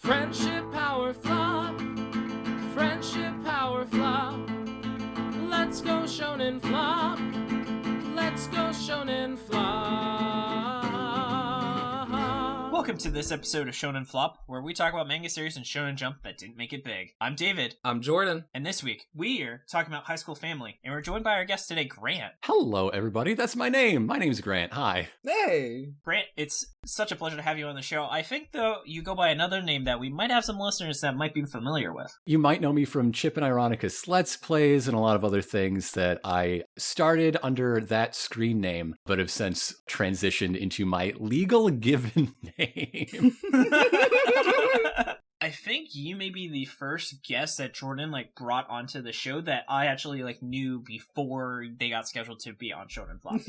Friendship power flop. Friendship power flop. Let's go Shonen flop. Let's go Shonen flop. Welcome to this episode of Shonen Flop, where we talk about manga series and Shonen Jump that didn't make it big. I'm David. I'm Jordan. And this week, we're talking about High School Family, and we're joined by our guest today, Grant. Hello, everybody. That's my name. My name's Grant. Hi. Hey. Grant, it's such a pleasure to have you on the show. I think, though, you go by another name that we might have some listeners that might be familiar with. You might know me from Chip and Ironicus Let's Plays and a lot of other things that I started under that screen name, but have since transitioned into my legal given name. I think you may be the first guest that Jordan brought onto the show that I actually knew before they got scheduled to be on Shonen Flop.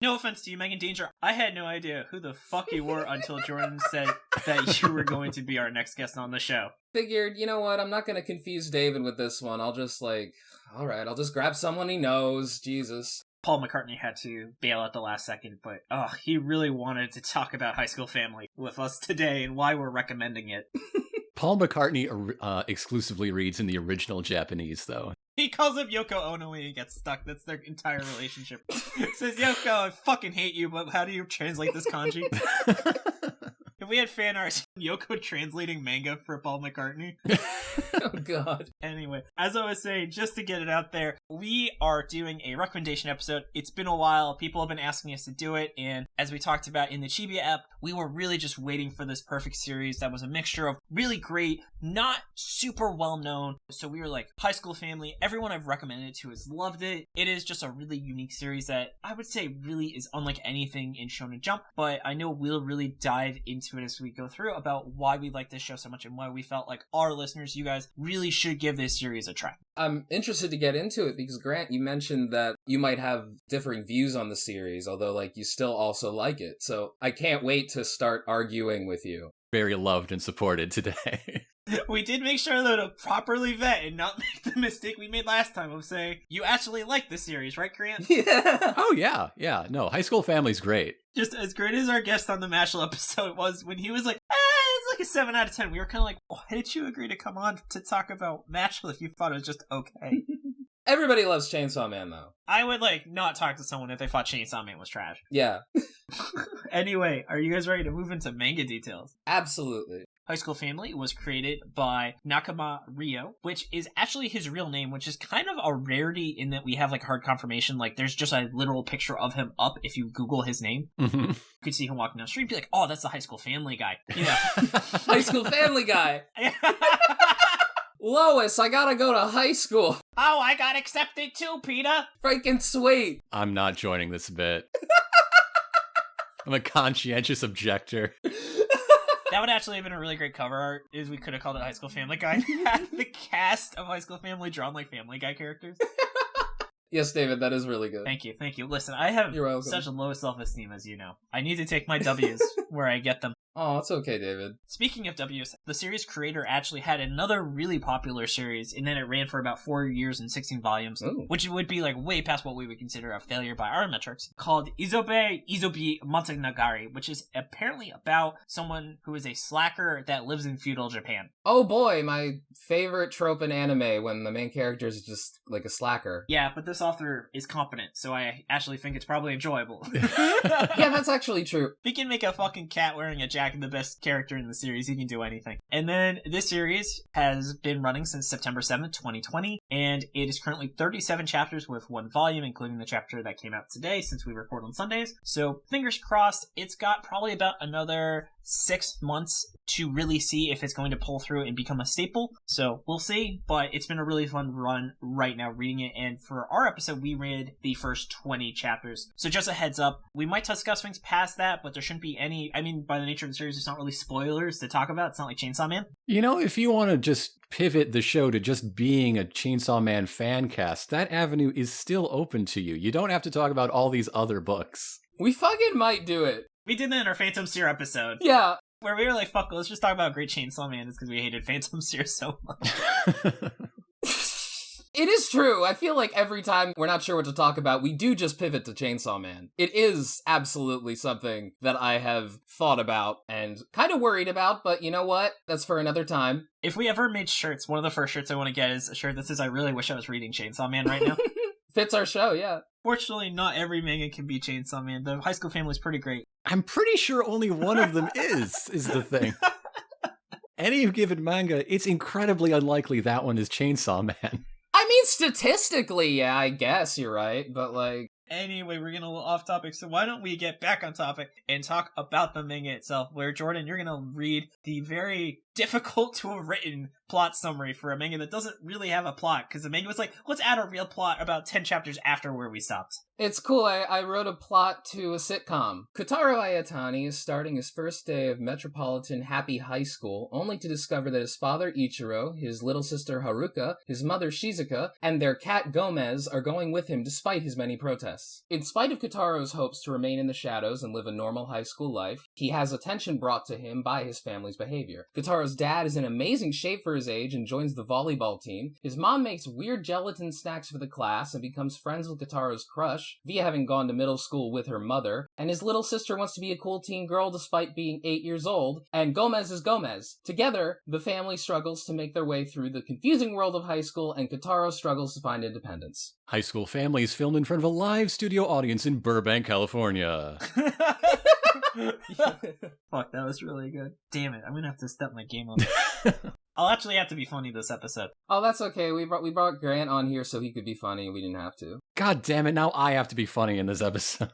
No offense to you, Megan Danger. I had no idea who the fuck you were until Jordan said that you were going to be our next guest on the show. Figured, you know what, I'm not gonna confuse David with this one. I'll just alright, I'll just grab someone he knows. Jesus. Paul McCartney had to bail at the last second, but he really wanted to talk about High School Family with us today and why we're recommending it. Paul McCartney exclusively reads in the original Japanese, though. He calls up Yoko Ono when he gets stuck. That's their entire relationship. Says, Yoko, I fucking hate you, but how do you translate this kanji? If we had fan art, Yoko translating manga for Paul McCartney. Oh, God. Anyway, as I was saying, just to get it out there, we are doing a recommendation episode. It's been a while. People have been asking us to do it. And as we talked about in the Chibiya app, we were really just waiting for this perfect series that was a mixture of really great, not super well known. So we were like, High School Family. Everyone I've recommended it to has loved it. It is just a really unique series that I would say really is unlike anything in Shonen Jump. But I know we'll really dive into it as we go through about why we like this show so much and why we felt like our listeners, you guys, really should give this series a try. I'm interested to get into it because, Grant, you mentioned that you might have differing views on the series, although, you still also like it. So I can't wait to start arguing with you. Very loved and supported today. We did make sure, though, to properly vet and not make the mistake we made last time of saying, you actually like this series, right, Grant? Yeah. Oh, yeah. Yeah. No, High School Family's great. Just as great as our guest on the Mashal episode was when he was like, it's like a 7 out of 10. We were kind of like, why did you agree to come on to talk about Mashal if you thought it was just okay? Everybody loves Chainsaw Man, though. I would, not talk to someone if they thought Chainsaw Man was trash. Yeah. Anyway, are you guys ready to move into manga details? Absolutely. High School Family was created by Nakama Ryou, which is actually his real name, which is kind of a rarity in that we have hard confirmation. There's just a literal picture of him up if you Google his name. Mm-hmm. You could see him walking down the street, be like, oh, that's the High School Family guy. Yeah. High School Family guy. Lois, I gotta go to high school. Oh, I got accepted too, Peter. Freaking sweet. I'm not joining this bit. I'm a conscientious objector. That would actually have been a really great cover art, is we could have called it High School Family Guy. The cast of High School Family drawn like Family Guy characters. Yes, David, that is really good. Thank you. Listen, I have such a low self-esteem, as you know. I need to take my W's where I get them. Oh, it's okay, David. Speaking of W's, the series creator actually had another really popular series, and then it ran for about 4 years and 16 volumes, Ooh. which would be way past what we would consider a failure by our metrics, called Izobi Motonagali, which is apparently about someone who is a slacker that lives in feudal Japan. Oh boy, my favorite trope in anime when the main character is just a slacker. Yeah, but this author is competent, so I actually think it's probably enjoyable. Yeah, that's actually true. He can make a fucking cat wearing a jacket the best character in the series. He can do anything. And then this series has been running since September 7th, 2020, and it is currently 37 chapters with 1 volume, including the chapter that came out today since we record on Sundays. So fingers crossed, it's got probably about another 6 months to really see if it's going to pull through and become a staple. So we'll see, but it's been a really fun run right now reading it, and for our episode, we read the first 20 chapters. So just a heads up, we might discuss things past that, but there shouldn't be any, by the nature of the series, it's not really spoilers to talk about. It's not like Chainsaw Man. If you want to just pivot the show to just being a Chainsaw Man fan cast, that avenue is still open to you. You don't have to talk about all these other books. We fucking might do it. We did that in our Phantom Seer episode. Yeah. Where we were like, fuck, let's just talk about Great Chainsaw Man. It's because we hated Phantom Seer so much. It is true. I feel like every time we're not sure what to talk about, we do just pivot to Chainsaw Man. It is absolutely something that I have thought about and kind of worried about, but you know what? That's for another time. If we ever made shirts, one of the first shirts I want to get is a shirt that says, I really wish I was reading Chainsaw Man right now. Fits our show, yeah. Fortunately, not every manga can be Chainsaw Man. The High School Family is pretty great. I'm pretty sure only one of them is the thing. Any given manga, it's incredibly unlikely that one is Chainsaw Man. I mean, statistically, yeah, I guess you're right, but like... Anyway, we're getting a little off topic, so why don't we get back on topic and talk about the manga itself, where, Jordan, you're going to read the very difficult to have written plot summary for a manga that doesn't really have a plot, because the manga was like, let's add a real plot about 10 chapters after where we stopped. It's cool, I wrote a plot to a sitcom. Kotaro Ayatani is starting his first day of Metropolitan Happy High School, only to discover that his father Ichiro, his little sister Haruka, his mother Shizuka, and their cat Gomez are going with him despite his many protests. In spite of Kotaro's hopes to remain in the shadows and live a normal high school life, he has attention brought to him by his family's behavior. Kotaro's dad is in amazing shape for his age and joins the volleyball team. His mom makes weird gelatin snacks for the class and becomes friends with Kotaro's crush, via having gone to middle school with her mother, and his little sister wants to be a cool teen girl despite being 8 years old, and Gomez is Gomez. Together, the family struggles to make their way through the confusing world of high school, and Kotaro struggles to find independence. High School Family is filmed in front of a live studio audience in Burbank, California. Fuck, that was really good. Damn it, I'm gonna have to step my game up. I'll actually have to be funny this episode. Oh, that's okay. We brought Grant on here so he could be funny, and we didn't have to. God damn it, now I have to be funny in this episode.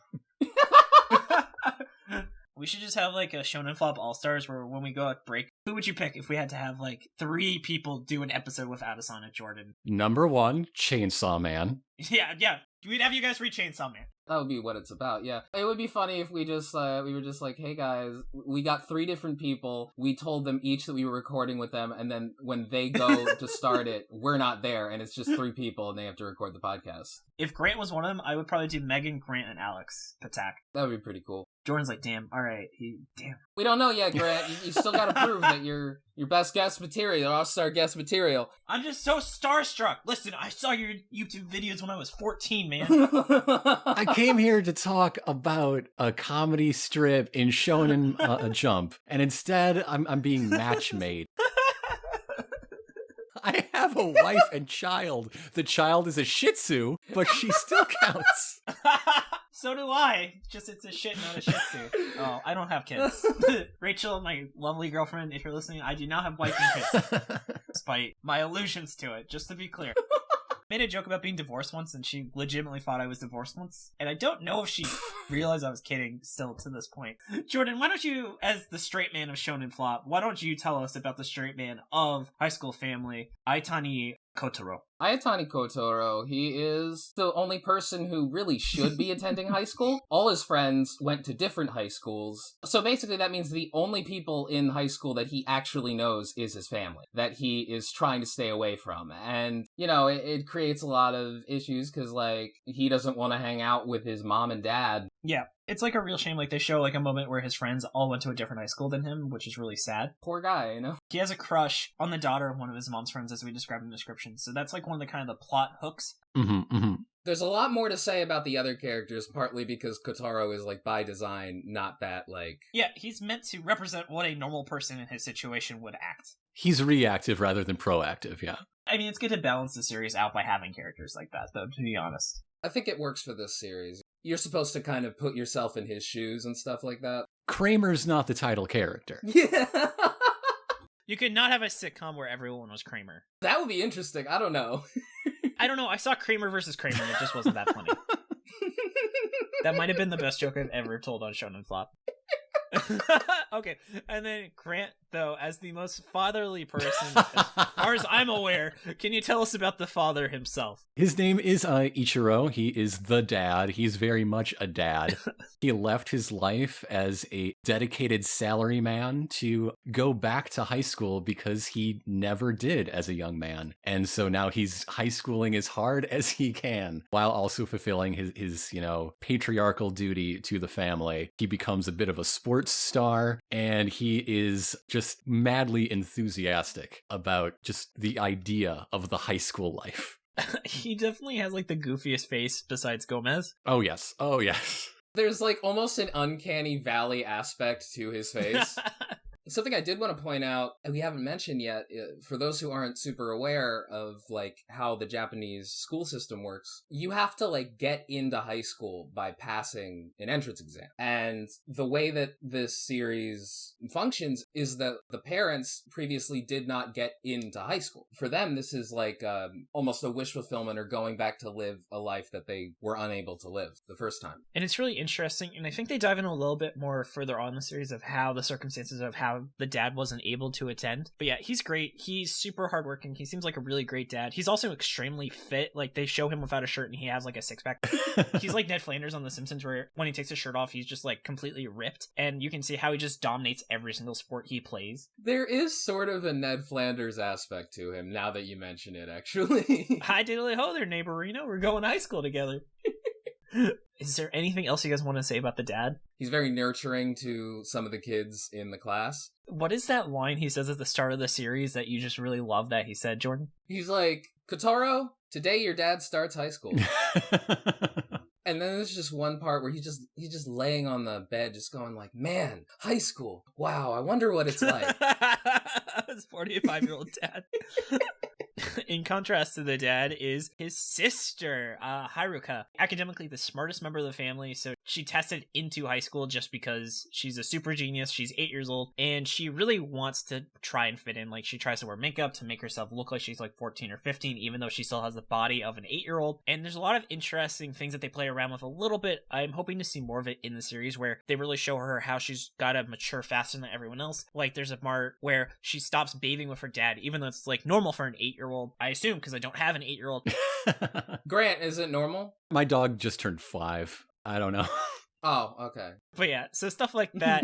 We should just have like a Shonen Flop All-Stars where when we go at break, who would you pick if we had to have like 3 people do an episode without us on it, Jordan? Number 1, Chainsaw Man. Yeah. We'd have you guys read Chainsaw Man. That would be what it's about, yeah. It would be funny if we just, we were just like, hey guys, we got 3 different people, we told them each that we were recording with them, and then when they go to start it, we're not there, and it's just 3 people, and they have to record the podcast. If Grant was one of them, I would probably do Megan, Grant, and Alex Patak. That would be pretty cool. Jordan's like, damn, alright, damn. We don't know yet, Grant. You still gotta prove that you're your best guest material, all-star guest material. I'm just so starstruck. Listen, I saw your YouTube videos when I was 14, man. I came here to talk about a comedy strip in Shonen Jump, and instead I'm being match made. I have a wife and child. The child is a Shih Tzu, but she still counts. So do I. Just it's a shit, not a Shih Tzu. Oh, I don't have kids. Rachel, my lovely girlfriend, if you're listening, I do not have wife and kids. Despite my allusions to it, just to be clear. Made a joke about being divorced once, and she legitimately thought I was divorced once. And I don't know if she realized I was kidding still to this point. Jordan, why don't you, as the straight man of Shonen Flop, why don't you tell us about the straight man of High School Family, Aitani Kotaro? Ayatani Kotaro, he is the only person who really should be attending high school. All his friends went to different high schools. So basically that means the only people in high school that he actually knows is his family, that he is trying to stay away from. And, you know, it creates a lot of issues because, like, he doesn't want to hang out with his mom and dad. Yeah. It's like a real shame. Like, they show like a moment where his friends all went to a different high school than him, which is really sad. Poor guy, you know? He has a crush on the daughter of one of his mom's friends, as we described in the description. So that's like one of the kind of the plot hooks. There's a lot more to say about the other characters, partly because Kotaro is, like, by design, not that, like... Yeah, he's meant to represent what a normal person in his situation would act. He's reactive rather than proactive, yeah. I mean, it's good to balance the series out by having characters like that, though, to be honest. I think it works for this series. You're supposed to kind of put yourself in his shoes and stuff like that. Kramer's not the title character. Yeah. You could not have a sitcom where everyone was Kramer. That would be interesting. I don't know. I don't know. I saw Kramer versus Kramer and it just wasn't that funny. That might have been the best joke I've ever told on Shonen Flop. Okay, and then Grant, though, as the most fatherly person, as far as I'm aware, can you tell us about the father himself? His name is Ichiro. He is the dad. He's very much a dad. He left his life as a dedicated salaryman to go back to high school because he never did as a young man. And so now he's high schooling as hard as he can while also fulfilling his patriarchal duty to the family. He becomes a bit of a sports star, and he is just madly enthusiastic about just the idea of the high school life. He definitely has like the goofiest face besides Gomez. Oh, yes. Oh, yes. There's like almost an uncanny valley aspect to his face. Something I did want to point out, and we haven't mentioned yet, for those who aren't super aware of, like, how the Japanese school system works, you have to, like, get into high school by passing an entrance exam. And the way that this series functions is that the parents previously did not get into high school. For them, this is, like, almost a wish fulfillment or going back to live a life that they were unable to live the first time. And it's really interesting, and I think they dive in a little bit more further on in the series of how the circumstances of how the dad wasn't able to attend. But yeah, he's great. He's super hardworking. He seems like a really great dad. He's also extremely fit. Like, they show him without a shirt and he has like a six-pack. He's like Ned Flanders on The Simpsons, where when he takes his shirt off, he's just like completely ripped. And you can see how he just dominates every single sport he plays. There is sort of a Ned Flanders aspect to him, now that you mention it, actually. Hi diddly ho there, neighbor Reno. We're going to high school together. Is there anything else you guys want to say about the dad? He's very nurturing to some of the kids in the class. What is that line he says at the start of the series that you just really love that he said, Jordan? He's like, Kotaro, today your dad starts high school. And then there's just one part where he's just laying on the bed, just going like, man, high school. Wow, I wonder what it's like. This 45-year-old dad. In contrast to the dad is his sister, Haruka. Academically the smartest member of the family, so she tested into high school just because she's a super genius. She's 8 years old, and she really wants to try and fit in. Like, she tries to wear makeup to make herself look like she's like 14 or 15, even though she still has the body of an 8-year-old. And there's a lot of interesting things that they play around with a little bit. I'm hoping to see more of it in the series, where they really show her how she's gotta mature faster than everyone else. Like, there's a part where she stops bathing with her dad, even though it's like normal for an 8-year-old. I assume, because I don't have an 8-year-old. Grant, is it normal? My dog just turned 5. I don't know. Oh, okay. But yeah, so stuff like that.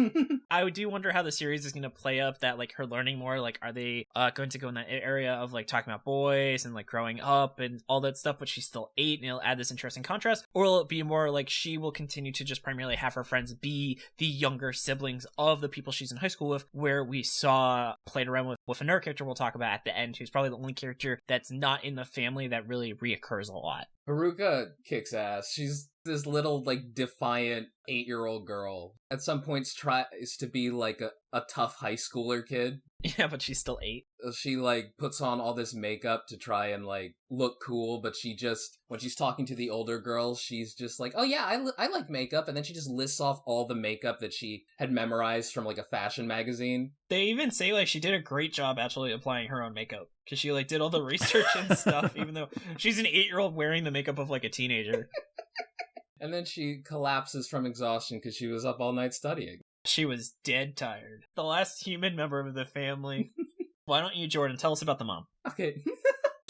I do wonder how the series is going to play up that, like, her learning more. Like, are they going to go in that area of, like, talking about boys and, like, growing up and all that stuff, but she's still 8 and it'll add this interesting contrast? Or will it be more like she will continue to just primarily have her friends be the younger siblings of the people she's in high school with, where we saw played around with another character we'll talk about at the end, who's probably the only character that's not in the family that really reoccurs a lot. Haruka kicks ass. She's this little, like, defiant 8-year-old girl. At some points tries to be, like, a tough high schooler kid. Yeah, but she's still 8. She, like, puts on all this makeup to try and, like, look cool, but she just, when she's talking to the older girls, she's just like, oh yeah, I like makeup, and then she just lists off all the makeup that she had memorized from, like, a fashion magazine. They even say, like, she did a great job actually applying her own makeup, because she, like, did all the research and stuff, even though she's an 8-year-old wearing the makeup of, like, a teenager. And then she collapses from exhaustion because she was up all night studying. She was dead tired. The last human member of the family. Why don't you, Jordan, tell us about the mom? Okay.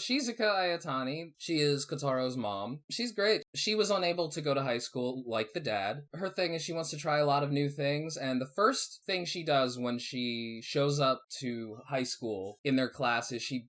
Shizuka Ayatani, she is Kotaro's mom. She's great. She was unable to go to high school like the dad. Her thing is she wants to try a lot of new things, and the first thing she does when she shows up to high school in their class is she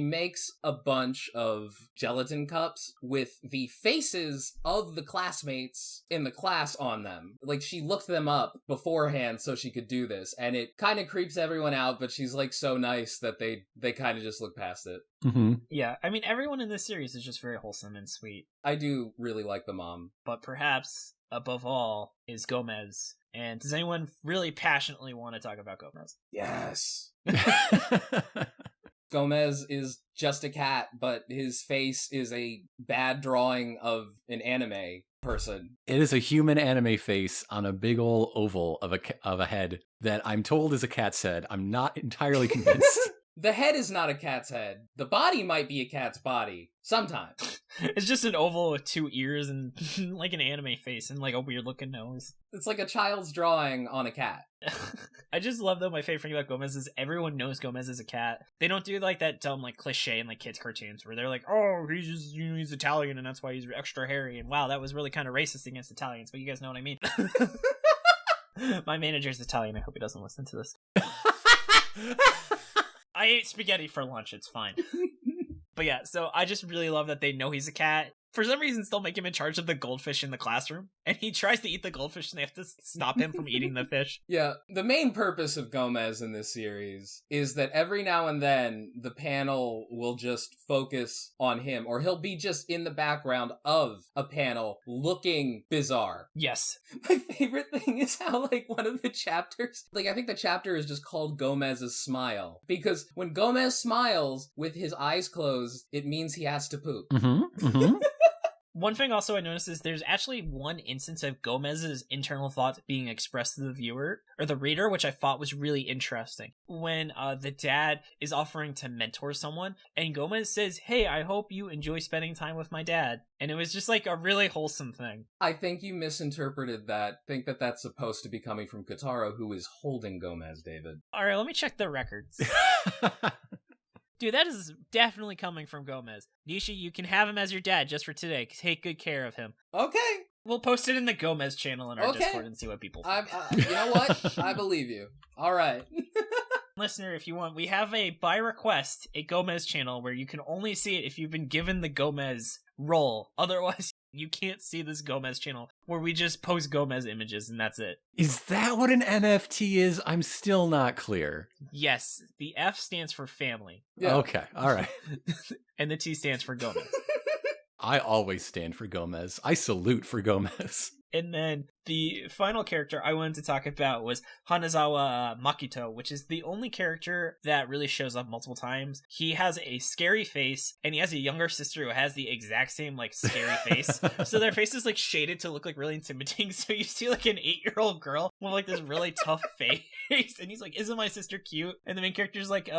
makes a bunch of gelatin cups with the faces of the classmates in the class on them. Like, she looked them up beforehand so she could do this, and it kind of creeps everyone out, but she's, like, so nice that they kind of just look past it. Mm-hmm. Yeah, I mean, everyone in this series is just very wholesome and sweet. I do really like the mom. But perhaps, above all, is Gomez. And does anyone really passionately want to talk about Gomez? Yes. Gomez is just a cat, but his face is a bad drawing of an anime person. It is a human anime face on a big ol' oval of a head that I'm told is a cat's head. I'm not entirely convinced. The head is not a cat's head. The body might be a cat's body. Sometimes. It's just an oval with 2 ears and like an anime face and like a weird looking nose. It's like a child's drawing on a cat. I just love, though, my favorite thing about Gomez is everyone knows Gomez is a cat. They don't do like that dumb like cliche in like kids cartoons where they're like, oh, he's just, he's Italian and that's why he's extra hairy, and wow, that was really kind of racist against Italians, but you guys know what I mean. My manager's Italian. I hope he doesn't listen to this. I ate spaghetti for lunch. It's fine. But yeah, so I just really love that they know he's a cat. For some reason, still make him in charge of the goldfish in the classroom. And he tries to eat the goldfish and they have to stop him from eating the fish. Yeah, the main purpose of Gomez in this series is that every now and then the panel will just focus on him, or he'll be just in the background of a panel looking bizarre. Yes. My favorite thing is how, like, one of the chapters, like, I think the chapter is just called Gomez's Smile, because when Gomez smiles with his eyes closed, it means he has to poop. Mm-hmm. Mm-hmm. One thing also I noticed is there's actually one instance of Gomez's internal thoughts being expressed to the viewer, or the reader, which I thought was really interesting. When the dad is offering to mentor someone, and Gomez says, "Hey, I hope you enjoy spending time with my dad." And it was just like a really wholesome thing. I think you misinterpreted that. Think that that's supposed to be coming from Kotaro, who is holding Gomez, David. Alright, let me check the records. Dude, that is definitely coming from Gomez. Nisha, you can have him as your dad just for today. Take good care of him. Okay. We'll post it in the Gomez channel in our Okay. Discord and see what people think. You know what? I believe you. All right. Listener, if you want, we have a, by request, a Gomez channel where you can only see it if you've been given the Gomez role. Otherwise, you can't see this Gomez channel where we just post Gomez images and that's it. Is that what an NFT is? I'm still not clear. Yes, the F stands for family. Yeah. Okay, all right. And the T stands for Gomez. I always stand for Gomez. I salute for Gomez. And then the final character I wanted to talk about was Hanazawa Makito, which is the only character that really shows up multiple times. He has a scary face, and he has a younger sister who has the exact same, like, scary face. So their face is, like, shaded to look, like, really intimidating. So you see, like, an 8-year-old girl with, like, this really tough face. And he's like, "Isn't my sister cute?" And the main character's like,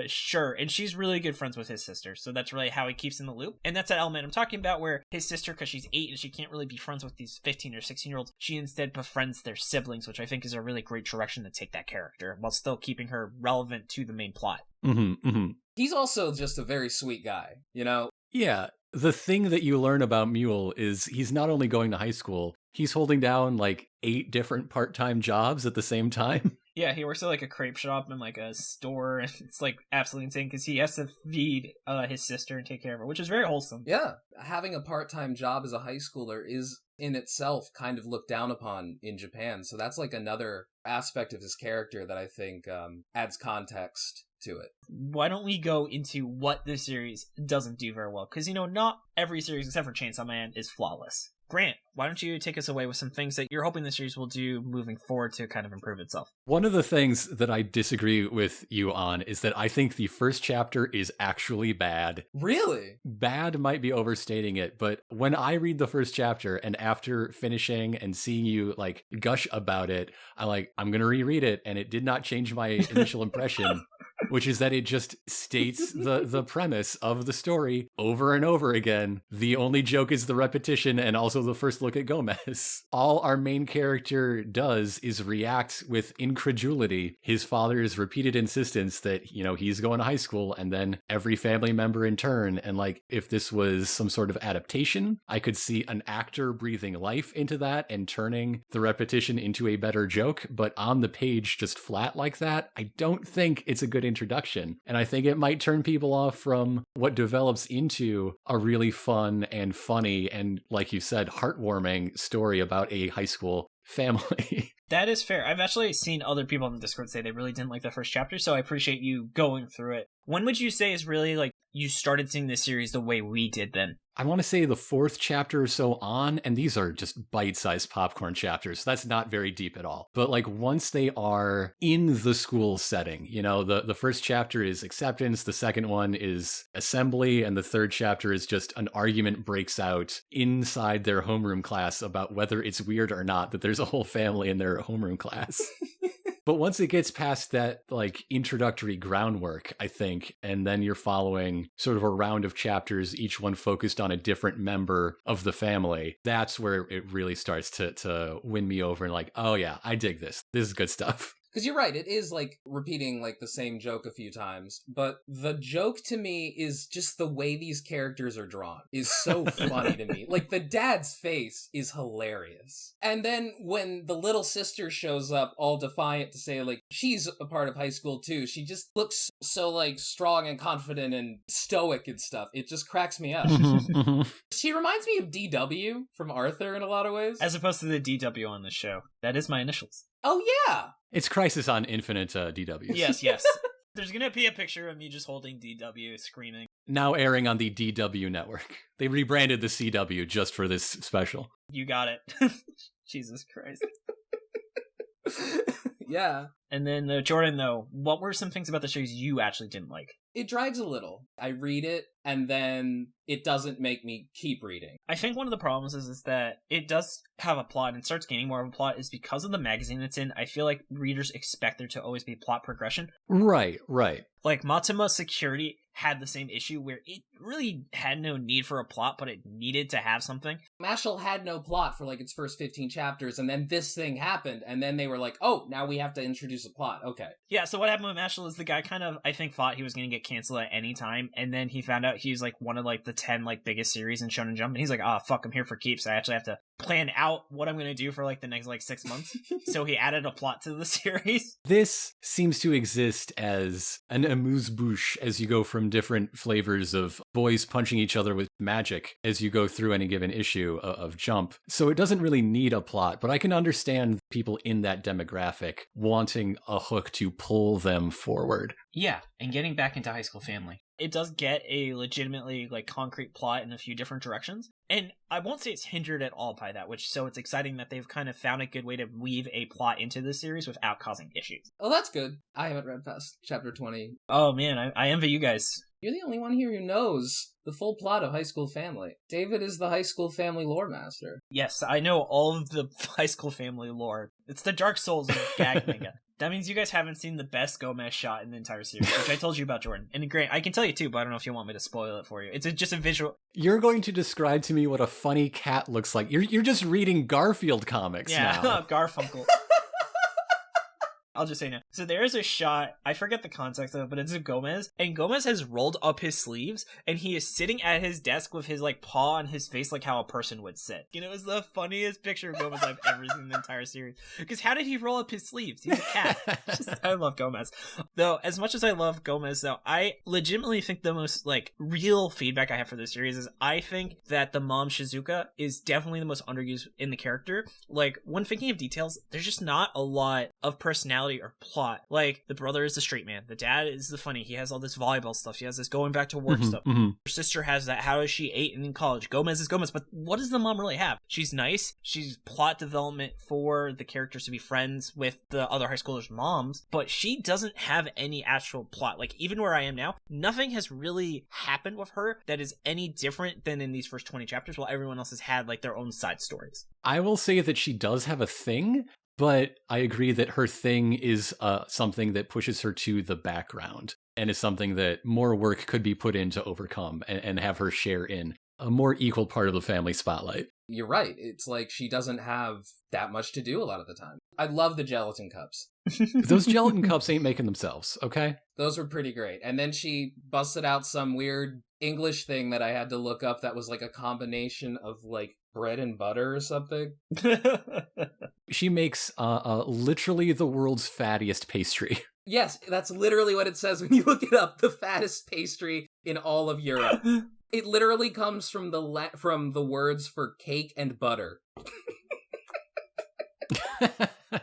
sure. And she's really good friends with his sister. So that's really how he keeps in the loop. And that's that element I'm talking about where his sister, because she's 8 and she can't really be friends with these 15 or 16-year-olds, she instead befriends their siblings, which I think is a really great direction to take that character while still keeping her relevant to the main plot. Mm-hmm, mm-hmm. He's also just a very sweet guy, you know? Yeah, the thing that you learn about Mule is he's not only going to high school, he's holding down like 8 different part-time jobs at the same time. Yeah, he works at like a crepe shop and like a store, and it's like absolutely insane because he has to feed his sister and take care of her, which is very wholesome. Yeah, having a part-time job as a high schooler is in itself kind of looked down upon in Japan, so that's like another aspect of his character that I think adds context to it. Why don't we go into what this series doesn't do very well? Because, you know, not every series except for Chainsaw Man is flawless. Grant, why don't you take us away with some things that you're hoping the series will do moving forward to kind of improve itself? One of the things that I disagree with you on is that I think the first chapter is actually bad. Really? Bad might be overstating it, but when I read the first chapter and after finishing and seeing you like gush about it, I'm going to reread it, and it did not change my initial impression. Which is that it just states the premise of the story over and over again. The only joke is the repetition and also the first look at Gomez. All our main character does is react with incredulity. His father's repeated insistence that, you know, he's going to high school, and then every family member in turn. And like, if this was some sort of adaptation, I could see an actor breathing life into that and turning the repetition into a better joke. But on the page, just flat like that, I don't think it's a good introduction. And I think it might turn people off from what develops into a really fun and funny and, like you said, heartwarming story about a high school family. That is fair. I've actually seen other people on the Discord say they really didn't like the first chapter, so I appreciate you going through it. When would you say is really like you started seeing this series the way we did then? I want to say the 4th chapter or so on, and these are just bite-sized popcorn chapters, so that's not very deep at all. But like once they are in the school setting, you know, the first chapter is acceptance, the second one is assembly, and the third chapter is just an argument breaks out inside their homeroom class about whether it's weird or not that there's a whole family in their homeroom class. But once it gets past that, like, introductory groundwork, I think, and then you're following sort of a round of chapters, each one focused on a different member of the family, that's where it really starts to win me over and like, oh yeah, I dig this. This is good stuff. Because you're right, it is like repeating like the same joke a few times, but the joke to me is just the way these characters are drawn is so funny to me. Like the dad's face is hilarious. And then when the little sister shows up all defiant to say like she's a part of high school too, she just looks so like strong and confident and stoic and stuff. It just cracks me up. She reminds me of DW from Arthur in a lot of ways. As opposed to the DW on this show. That is my initials. Oh yeah! It's Crisis on Infinite DWs. Yes. There's gonna be a picture of me just holding DW screaming. Now airing on the DW network. They rebranded the CW just for this special. You got it. Jesus Christ. Yeah. And then, Jordan, though, what were some things about the series you actually didn't like? It drags a little. I read it, and then it doesn't make me keep reading. I think one of the problems is that it does have a plot and starts gaining more of a plot is because of the magazine it's in. I feel like readers expect there to always be plot progression. Right. Like, Matsuma Security had the same issue where it really had no need for a plot, but it needed to have something. Mashal had no plot for like its first 15 chapters, and then this thing happened, and then they were like, oh, now we have to introduce a plot. Okay. Yeah, so what happened with Mashal is the guy kind of, I think, thought he was going to get canceled at any time, and then he found out he was like one of like the 10 like biggest series in Shonen Jump, and he's like, fuck, I'm here for keeps. I actually have to plan out what I'm going to do for like the next like 6 months. So he added a plot to the series. This seems to exist as an amuse-bouche as you go from different flavors of boys punching each other with magic as you go through any given issue of Jump. So it doesn't really need a plot, but I can understand people in that demographic wanting a hook to pull them forward. Yeah, and getting back into High School Family. It does get a legitimately like concrete plot in a few different directions. And I won't say it's hindered at all by that, so it's exciting that they've kind of found a good way to weave a plot into the series without causing issues. Oh, that's good. I haven't read past chapter 20. Oh man, I envy you guys. You're the only one here who knows the full plot of High School Family. David is the High School Family lore master. Yes, I know all of the High School Family lore. It's the Dark Souls of gag manga. That means you guys haven't seen the best Gomez shot in the entire series, which I told you about, Jordan. And Grant, I can tell you too, but I don't know if you want me to spoil it for you. It's just a visual. You're going to describe to me what a funny cat looks like. You're just reading Garfield comics now. Yeah, Garfunkel. I'll just say no. So there is a shot, I forget the context of it, but it's of Gomez, and Gomez has rolled up his sleeves, and he is sitting at his desk with his like paw on his face like how a person would sit. And it was the funniest picture of Gomez I've ever seen in the entire series. Because how did he roll up his sleeves? He's a cat. I love Gomez. Though, as much as I love Gomez, though, I legitimately think the most like real feedback I have for this series is I think that the mom Shizuka is definitely the most underused in the character. Like, when thinking of details, there's just not a lot of personality or plot. Like, the brother is the straight man, the dad is the funny, he has all this volleyball stuff, he has this going back to work stuff. Her sister has that, how is she 8 and in college? Gomez is Gomez, but what does the mom really have? She's nice, she's plot development for the characters to be friends with the other high schoolers' moms, but she doesn't have any actual plot. Like, even where I am now, nothing has really happened with her that is any different than in these first 20 chapters, while everyone else has had like their own side stories. I will say that she does have a thing, but I agree that her thing is something that pushes her to the background and is something that more work could be put in to overcome and have her share in a more equal part of the family spotlight. You're right. It's like she doesn't have that much to do a lot of the time. I love the gelatin cups. Those gelatin cups ain't making themselves, okay? Those were pretty great. And then she busted out some weird English thing that I had to look up that was like a combination of like bread and butter or something. She makes literally the world's fattiest pastry. Yes, that's literally what it says when you look it up. The fattest pastry in all of Europe. It literally comes from the words for cake and butter.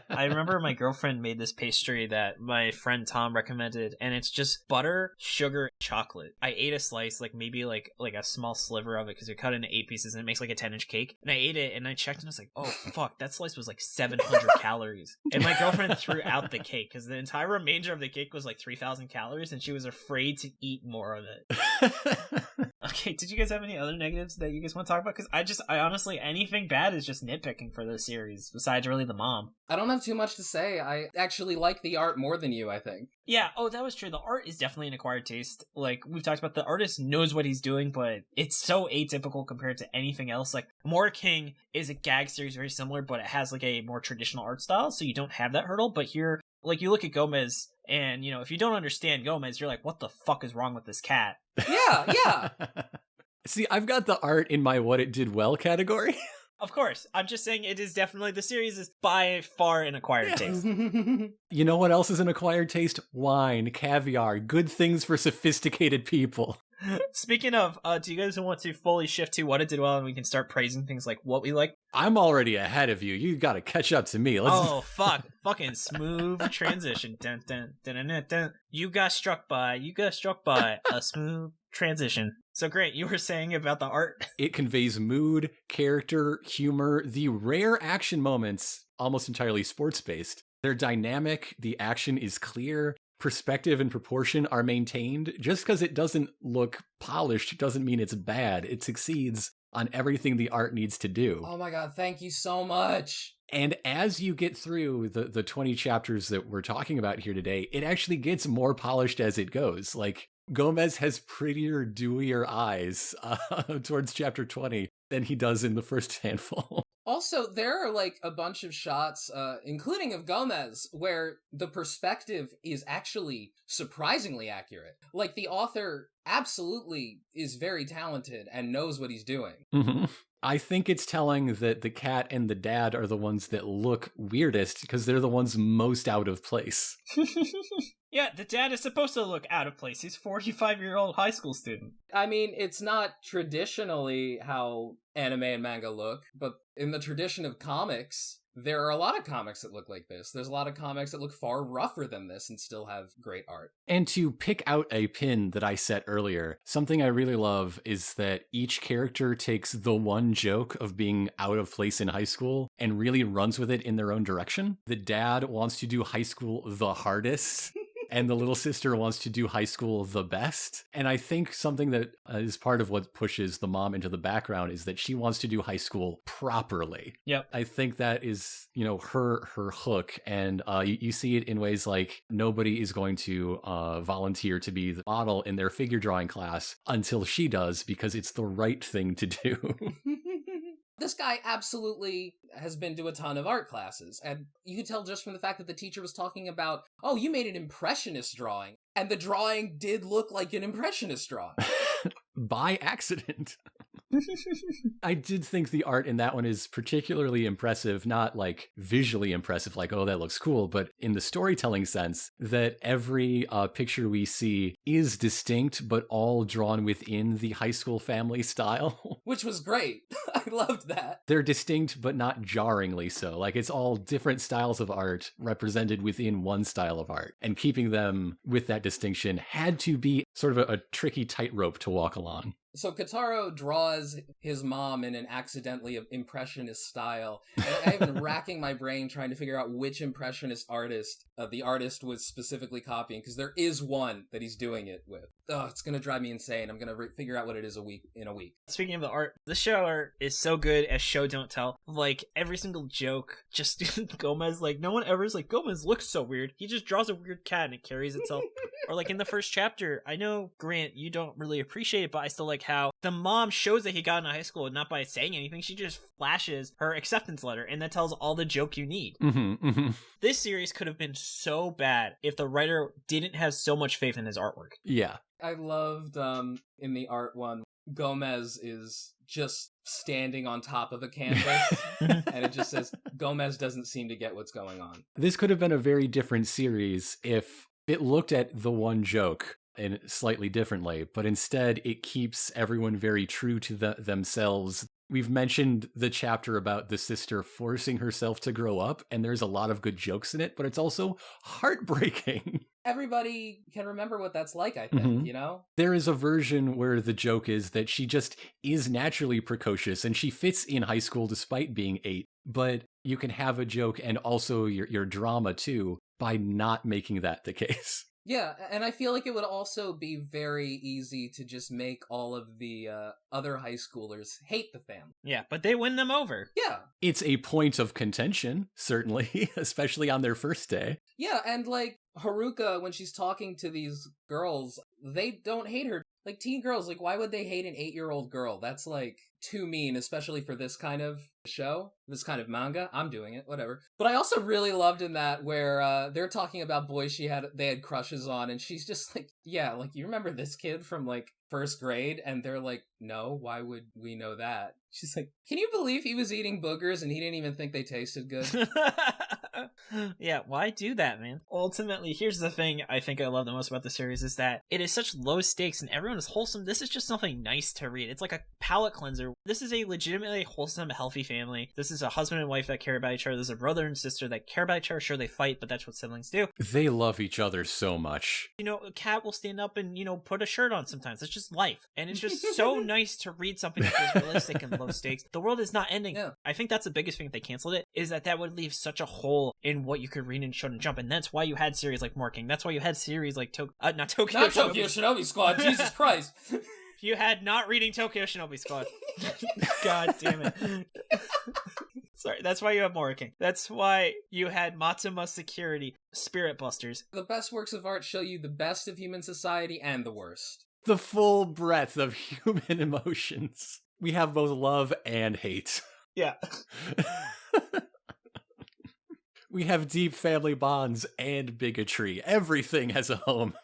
I remember my girlfriend made this pastry that my friend Tom recommended, and it's just butter, sugar, chocolate. I ate a slice, like maybe like a small sliver of it, because we cut it into 8 pieces and it makes like a 10-inch cake. And I ate it and I checked and I was like, oh fuck, that slice was like 700 calories. And my girlfriend threw out the cake because the entire remainder of the cake was like 3,000 calories, and she was afraid to eat more of it. Okay, did you guys have any other negatives that you guys want to talk about? Because I honestly, anything bad is just nitpicking for this series, besides really the mom. I don't have too much to say. I actually like the art more than you, I think. Yeah, that was true. The art is definitely an acquired taste. Like, we've talked about, the artist knows what he's doing, but it's so atypical compared to anything else. Like, More King is a gag series very similar, but it has like a more traditional art style, so you don't have that hurdle. But here, Like, you look at Gomez, and, you know, if you don't understand Gomez, you're like, what the fuck is wrong with this cat? Yeah. See, I've got the art in my what it did well category. Of course. I'm just saying it is definitely, the series is by far an acquired taste. You know what else is an acquired taste? Wine, caviar, good things for sophisticated people. Speaking of, do you guys want to fully shift to what it did well and we can start praising things like what we like? I'm already ahead of you. You gotta catch up to me. Oh, fuck. Fucking smooth transition. Dun, dun, dun, dun, dun, dun. You got struck by a smooth transition. So Grant, you were saying about the art? It conveys mood, character, humor, the rare action moments, almost entirely sports-based. They're dynamic, the action is clear, perspective and proportion are maintained. Just because it doesn't look polished doesn't mean it's bad. It succeeds on everything the art needs to do. Oh my god, thank you so much. And as you get through the 20 chapters that we're talking about here today, it actually gets more polished as it goes. Like, Gomez has prettier, dewier eyes towards chapter 20 than he does in the first handful. Also, there are like a bunch of shots, including of Gomez, where the perspective is actually surprisingly accurate. Like, the author absolutely is very talented and knows what he's doing. Mm-hmm. I think it's telling that the cat and the dad are the ones that look weirdest because they're the ones most out of place. Yeah, the dad is supposed to look out of place. He's a 45-year-old high school student. I mean, it's not traditionally how anime and manga look, but in the tradition of comics, there are a lot of comics that look like this. There's a lot of comics that look far rougher than this and still have great art. And to pick out a pin that I set earlier, something I really love is that each character takes the one joke of being out of place in high school and really runs with it in their own direction. The dad wants to do high school the hardest. And the little sister wants to do high school the best. And I think something that is part of what pushes the mom into the background is that she wants to do high school properly. Yep. I think that is, you know, her hook. And you see it in ways like nobody is going to volunteer to be the model in their figure drawing class until she does, because it's the right thing to do. This guy absolutely has been to a ton of art classes, and you could tell just from the fact that the teacher was talking about, oh, you made an impressionist drawing, and the drawing did look like an impressionist drawing. By accident. I did think the art in that one is particularly impressive, not like visually impressive, like, oh, that looks cool, but in the storytelling sense, that every picture we see is distinct, but all drawn within the high school family style. Which was great. I loved that. They're distinct, but not jarringly so. Like, it's all different styles of art represented within one style of art. And keeping them with that distinction had to be sort of a tricky tightrope to walk along. So Kotaro draws his mom in an accidentally impressionist style. And I've been racking my brain trying to figure out which impressionist artist the artist was specifically copying, because there is one that he's doing it with. Oh, it's going to drive me insane. I'm going to figure out what it is in a week. Speaking of the art, the show art is so good as show don't tell. Like, every single joke, just Gomez, like, no one ever is like, Gomez looks so weird. He just draws a weird cat and it carries itself. Or like in the first chapter, I know, Grant, you don't really appreciate it, but I still like how the mom shows that he got into high school, and not by saying anything, she just flashes her acceptance letter, and that tells all the joke you need. Mm-hmm, mm-hmm. This series could have been so bad if the writer didn't have so much faith in his artwork. Yeah. I loved, in the art one, Gomez is just standing on top of a canvas, and it just says, Gomez doesn't seem to get what's going on. This could have been a very different series if it looked at the one joke in slightly differently, but instead it keeps everyone very true to themselves. We've mentioned the chapter about the sister forcing herself to grow up, and there's a lot of good jokes in it, but it's also heartbreaking. Everybody can remember what that's like, I think, you know? There is a version where the joke is that she just is naturally precocious, and she fits in high school despite being 8, but you can have a joke and also your drama too by not making that the case. Yeah, and I feel like it would also be very easy to just make all of the other high schoolers hate the family. Yeah, but they win them over. Yeah. It's a point of contention, certainly, especially on their first day. Yeah, and like Haruka, when she's talking to these girls, they don't hate her. Like, teen girls, like, why would they hate an 8-year-old girl? That's, like, too mean, especially for this kind of show, this kind of manga. I'm doing it, whatever. But I also really loved in that where they're talking about boys they had crushes on, and she's just like, yeah, like, you remember this kid from, like, first grade? And they're like, no, why would we know that? She's like, can you believe he was eating boogers and he didn't even think they tasted good? Yeah, why do that, man? Ultimately, here's the thing I think I love the most about the series is that it is such low stakes and everyone is wholesome. This is just something nice to read. It's like a palate cleanser. This is a legitimately wholesome, healthy family. This is a husband and wife that care about each other. There's a brother and sister that care about each other. Sure, they fight, but that's what siblings do. They love each other so much. You know, a cat will stand up and, you know, put a shirt on sometimes. It's just life. And it's just so nice to read something that feels realistic and low stakes. The world is not ending. Yeah. I think that's the biggest thing if they canceled it, is that would leave such a hole in what you could read in Shonen Jump. And that's why you had series like Morking. That's why you had series like Tokyo Shinobi Squad, Jesus Christ. You had not reading Tokyo Shinobi Squad. God damn it. Sorry, that's why you have Morking. That's why you had Matsuma Security, Spirit Busters. The best works of art show you the best of human society and the worst. The full breadth of human emotions. We have both love and hate. Yeah. We have deep family bonds and bigotry. Everything has a home.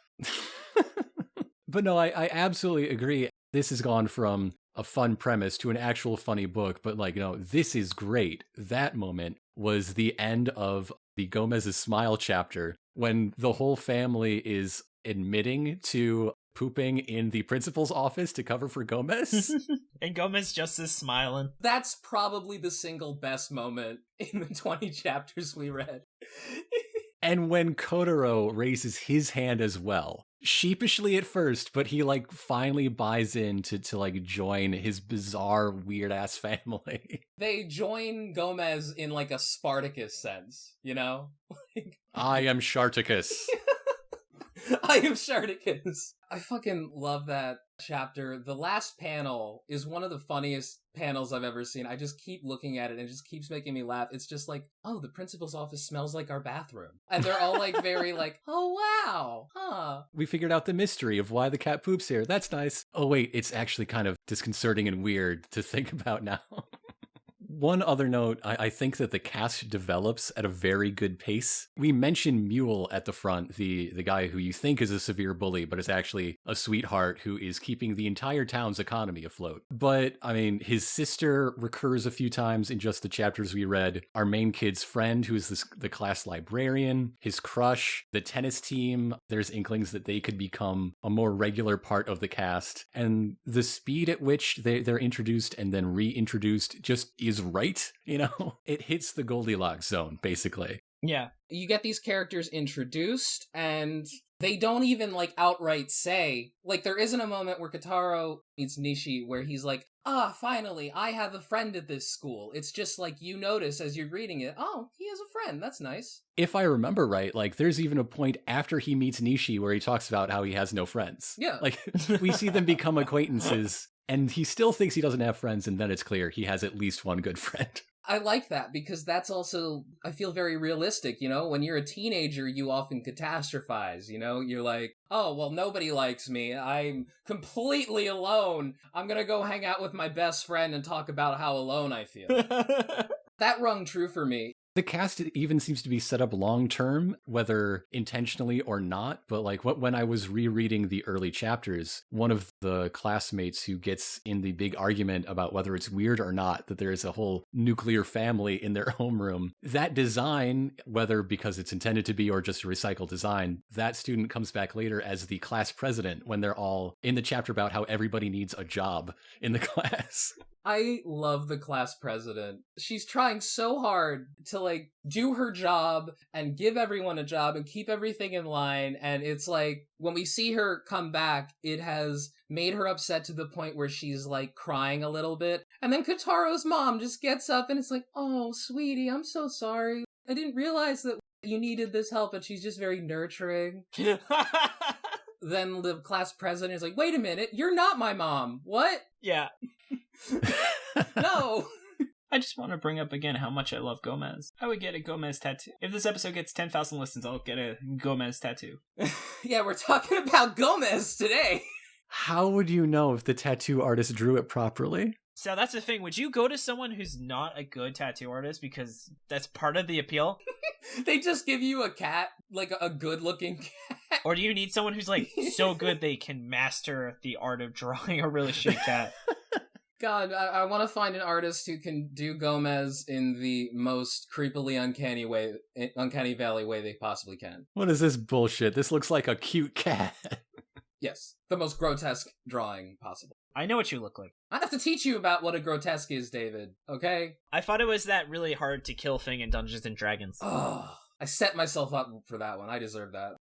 But no, I absolutely agree. This has gone from a fun premise to an actual funny book, but like, you know, this is great. That moment was the end of the Gomez's Smile chapter when the whole family is admitting to pooping in the principal's office to cover for Gomez. And Gomez just is smiling. That's probably the single best moment in the 20 chapters we read. And when Kotaro raises his hand as well, sheepishly at first, but he like finally buys in to like join his bizarre weird ass family. They join Gomez in like a Spartacus sense, you know? I am Sharticus. I am Sharticus. I fucking love that chapter. The last panel is one of the funniest panels I've ever seen. I just keep looking at it and it just keeps making me laugh. It's just like, oh, the principal's office smells like our bathroom. And they're all like very like, oh wow, huh. We figured out the mystery of why the cat poops here. That's nice. Oh wait, it's actually kind of disconcerting and weird to think about now. One other note, I think that the cast develops at a very good pace. We mentioned Mule at the front, the guy who you think is a severe bully, but is actually a sweetheart who is keeping the entire town's economy afloat. But, I mean, his sister recurs a few times in just the chapters we read. Our main kid's friend, who is the class librarian, his crush, the tennis team. There's inklings that they could become a more regular part of the cast. And the speed at which they're introduced and then reintroduced just is right, you know? It hits the Goldilocks zone, basically. Yeah. You get these characters introduced, and they don't even, like, outright say... Like, there isn't a moment where Kotaro meets Nishi where he's like, finally, I have a friend at this school. It's just, like, you notice as you're reading it, oh, he has a friend, that's nice. If I remember right, like, there's even a point after he meets Nishi where he talks about how he has no friends. Yeah. Like, we see them become acquaintances, and he still thinks he doesn't have friends, and then it's clear he has at least one good friend. I like that because that's also, I feel very realistic, you know? When you're a teenager, you often catastrophize, you know? You're like, oh, well, nobody likes me. I'm completely alone. I'm gonna go hang out with my best friend and talk about how alone I feel. That rung true for me. The cast even seems to be set up long-term, whether intentionally or not. But like when I was rereading the early chapters, one of the classmates who gets in the big argument about whether it's weird or not that there is a whole nuclear family in their homeroom, that design, whether because it's intended to be or just a recycled design, that student comes back later as the class president when they're all in the chapter about how everybody needs a job in the class. I love the class president. She's trying so hard to, like, do her job and give everyone a job and keep everything in line. And it's like, when we see her come back, it has made her upset to the point where she's, like, crying a little bit. And then Kotaro's mom just gets up and it's like, oh, sweetie, I'm so sorry. I didn't realize that you needed this help. And she's just very nurturing. Then the class president is like, wait a minute, you're not my mom. What? Yeah. No. I just want to bring up again how much I love Gomez. I would get a Gomez tattoo. If this episode gets 10,000 listens, I'll get a Gomez tattoo. Yeah, we're talking about Gomez today. How would you know if the tattoo artist drew it properly? So that's the thing. Would you go to someone who's not a good tattoo artist because that's part of the appeal? They just give you a cat, like a good-looking cat. Or do you need someone who's like so good they can master the art of drawing a really shitty cat? God, I want to find an artist who can do Gomez in the most creepily uncanny valley way they possibly can. What is this bullshit? This looks like a cute cat. Yes, the most grotesque drawing possible. I know what you look like. I have to teach you about what a grotesque is, David, okay? I thought it was that really hard to kill thing in Dungeons and Dragons. Oh, I set myself up for that one. I deserve that.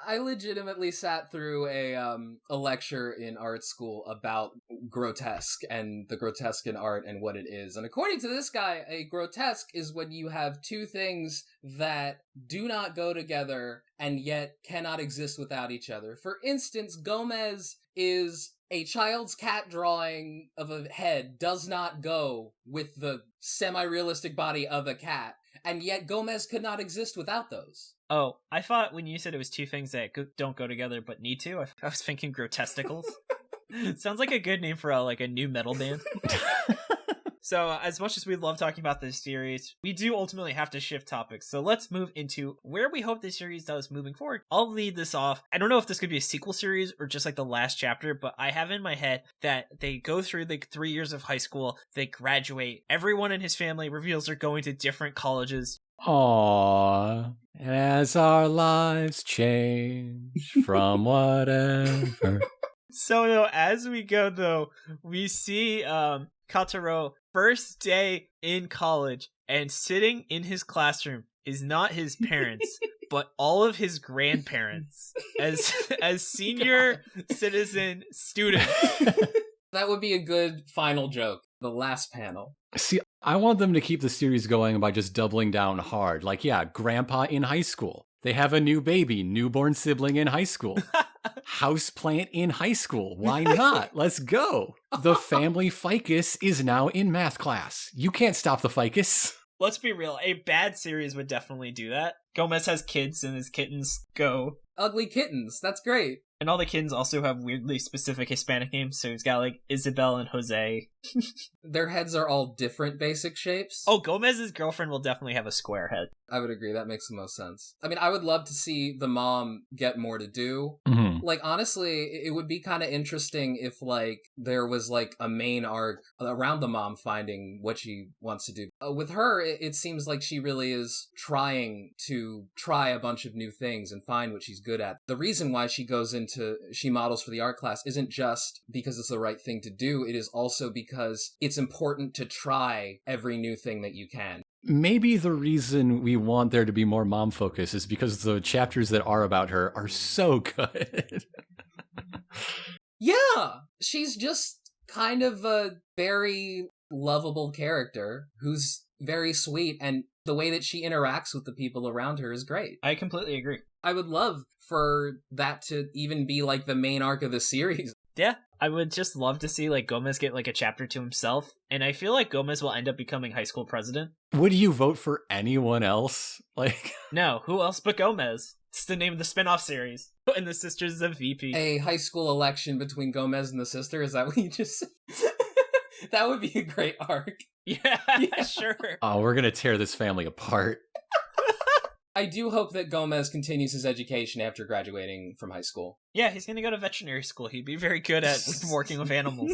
I legitimately sat through a lecture in art school about grotesque and the grotesque in art and what it is. And according to this guy, a grotesque is when you have two things that do not go together and yet cannot exist without each other. For instance, Gomez is a child's cat drawing of a head does not go with the semi-realistic body of a cat, and yet Gomez could not exist without those. Oh, I thought when you said it was two things that don't go together but need to, I was thinking grotesticles. Sounds like a good name for a new metal band. So, as much as we love talking about this series, we do ultimately have to shift topics. So let's move into where we hope this series does moving forward. I'll lead this off. I don't know if this could be a sequel series or just like the last chapter, but I have in my head that they go through the 3 years of high school, they graduate, everyone in his family reveals they're going to different colleges. Aww. As our lives change from whatever. So, though, as we go, though, we see Kataro first day in college, and sitting in his classroom is not his parents, but all of his grandparents as senior citizen students. That would be a good final joke. The last panel. See, I want them to keep the series going by just doubling down hard. Like, yeah, grandpa in high school. They have a new baby, newborn sibling in high school. Houseplant in high school. Why not? Let's go. The family ficus is now in math class. You can't stop the ficus. Let's be real. A bad series would definitely do that. Gomez has kids and his kittens go. Ugly kittens. That's great. And all the kittens also have weirdly specific Hispanic names. So he's got like Isabel and Jose. Their heads are all different basic shapes. Oh, Gomez's girlfriend will definitely have a square head. I would agree. That makes the most sense. I mean, I would love to see the mom get more to do. Mm-hmm. Like, honestly, it would be kind of interesting if, like, there was, like, a main arc around the mom finding what she wants to do. With her, it seems like she really is trying to try a bunch of new things and find what she's good at. The reason why she models for the art class isn't just because it's the right thing to do. It is also because it's important to try every new thing that you can. Maybe the reason we want there to be more mom focus is because the chapters that are about her are so good. Yeah, she's just kind of a very lovable character who's very sweet, and the way that she interacts with the people around her is great. I completely agree. I would love for that to even be like the main arc of the series. Yeah, I would just love to see like Gomez get like a chapter to himself, and I feel like Gomez will end up becoming high school president. Would you vote for anyone else? Like, no, who else but Gomez? It's the name of the spin-off series. And the sisters of VP. A high school election between Gomez and the sister, is that what you just said? That would be a great arc. Yeah, sure. Oh, we're gonna tear this family apart. I do hope that Gomez continues his education after graduating from high school. Yeah, he's gonna go to veterinary school. He'd be very good at working with animals.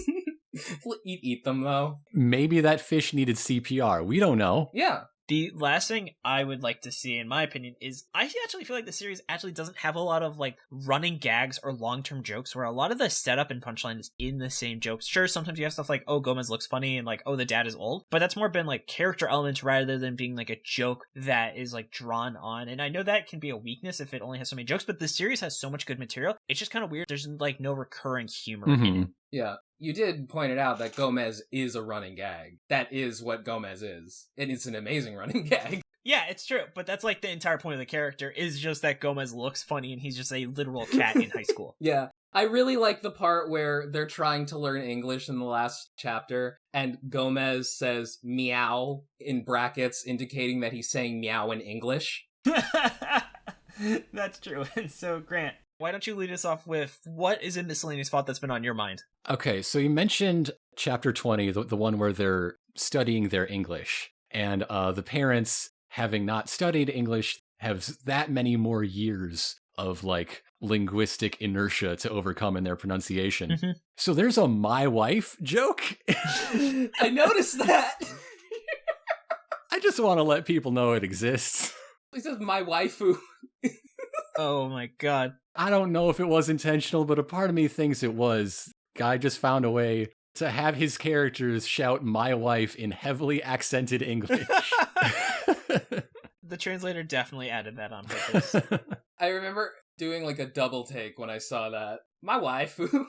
Eat them, though. Maybe that fish needed CPR. We don't know. Yeah. The last thing I would like to see, in my opinion, is I actually feel like the series actually doesn't have a lot of like running gags or long-term jokes where a lot of the setup and punchline is in the same jokes. Sure, sometimes you have stuff like, oh, Gomez looks funny and like, oh, the dad is old, but that's more been like character elements rather than being like a joke that is like drawn on. And I know that can be a weakness if it only has so many jokes, but the series has so much good material. It's just kind of weird. There's like no recurring humor in it. Yeah. You did point it out that Gomez is a running gag. That is what Gomez is. And it's an amazing running gag. Yeah, it's true. But that's like the entire point of the character is just that Gomez looks funny and he's just a literal cat in high school. Yeah. I really like the part where they're trying to learn English in the last chapter and Gomez says meow in brackets indicating that he's saying meow in English. That's true. And so, Grant, Why don't you lead us off with what is a miscellaneous thought that's been on your mind? Okay, so you mentioned chapter 20, the one where they're studying their English. And the parents, having not studied English, have that many more years of like linguistic inertia to overcome in their pronunciation. Mm-hmm. So there's a "my wife" joke. I noticed that. I just want to let people know it exists. He says my waifu. Oh my god. I don't know if it was intentional, but a part of me thinks it was. Guy just found a way to have his characters shout "my wife" in heavily accented English. The translator definitely added that on purpose. I remember doing like a double take when I saw that. My waifu.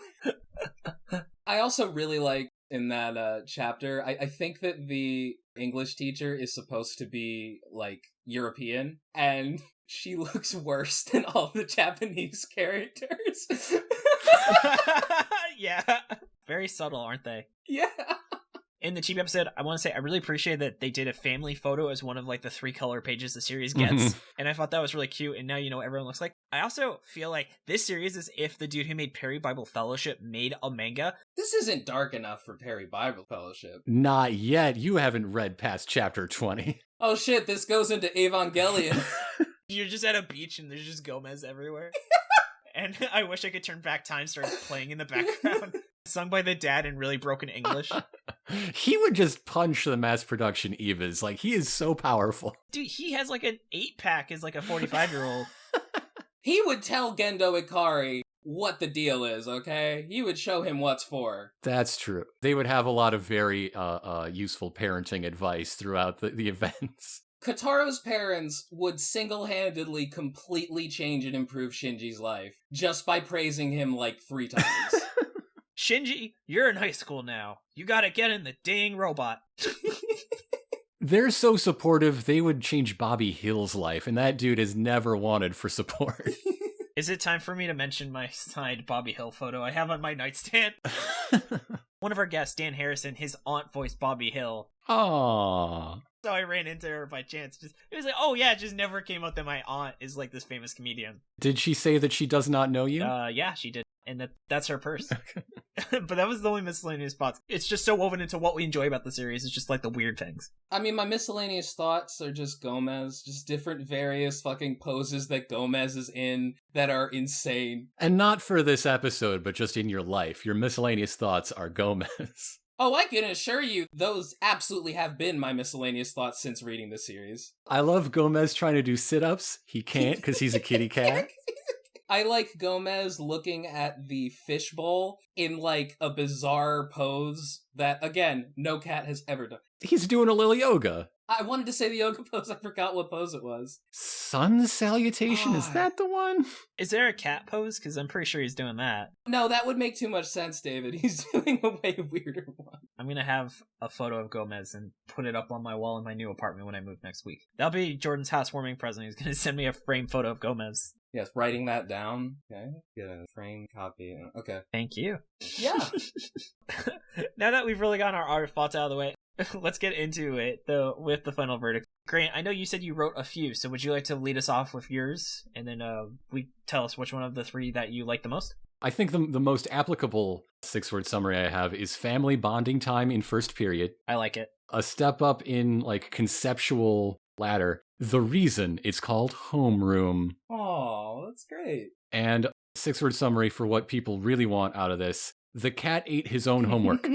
I also really like in that chapter, I think that the English teacher is supposed to be like European, and she looks worse than all the Japanese characters. Yeah. Very subtle, aren't they? Yeah. In the Chibi episode, I want to say I really appreciate that they did a family photo as one of like the 3 color pages the series gets. And I thought that was really cute, and now you know what everyone looks like. I also feel like this series is if the dude who made Perry Bible Fellowship made a manga. This isn't dark enough for Perry Bible Fellowship. Not yet. You haven't read past chapter 20. Oh shit, this goes into Evangelion. You're just at a beach and there's just Gomez everywhere. And I wish I could turn back time starts playing in the background. Sung by the dad in really broken English. He would just punch the mass production Evas. Like, he is so powerful. Dude, he has like an 8-pack as like a 45-year-old. He would tell Gendo Ikari what the deal is, okay? He would show him what's for. That's true. They would have a lot of very useful parenting advice throughout the events. Kotaro's parents would single-handedly completely change and improve Shinji's life just by praising him like 3 times. Shinji, you're in high school now. You gotta get in the dang robot. They're so supportive, they would change Bobby Hill's life, and that dude is never wanted for support. Is it time for me to mention my signed Bobby Hill photo I have on my nightstand? One of our guests, Dan Harrison, his aunt voiced Bobby Hill. Aww. So I ran into her by chance. It was like, oh yeah, it just never came up that my aunt is like this famous comedian. Did she say that she does not know you? Yeah, she did. And that's her purse. But that was the only miscellaneous spots. It's just so woven into what we enjoy about the series. It's just like the weird things. I mean, my miscellaneous thoughts are just Gomez, just different various fucking poses that Gomez is in that are insane. And not for this episode, but just in your life. Your miscellaneous thoughts are Gomez. Oh, I can assure you, those absolutely have been my miscellaneous thoughts since reading the series. I love Gomez trying to do sit-ups. He can't because he's a kitty cat. I like Gomez looking at the fishbowl in, like, a bizarre pose that, again, no cat has ever done. He's doing a little yoga. I wanted to say the yoga pose, I forgot what pose it was. Sun salutation, is that the one? Is there a cat pose? Because I'm pretty sure he's doing that. No, that would make too much sense, David. He's doing a way weirder one. I'm going to have a photo of Gomez and put it up on my wall in my new apartment when I move next week. That'll be Jordan's housewarming present. He's going to send me a framed photo of Gomez. Yes, writing that down. Okay, get a framed copy. Okay. Thank you. Yeah. Now that we've really gotten our thoughts out of the way, let's get into it, though, with the final verdict. Grant, I know you said you wrote a few, so would you like to lead us off with yours? And then we tell us which one of the 3 that you like the most? I think the most applicable 6-word summary I have is family bonding time in first period. I like it. A step up in, like, conceptual ladder. The reason it's called homeroom. Oh, that's great. And 6-word summary for what people really want out of this. The cat ate his own homework.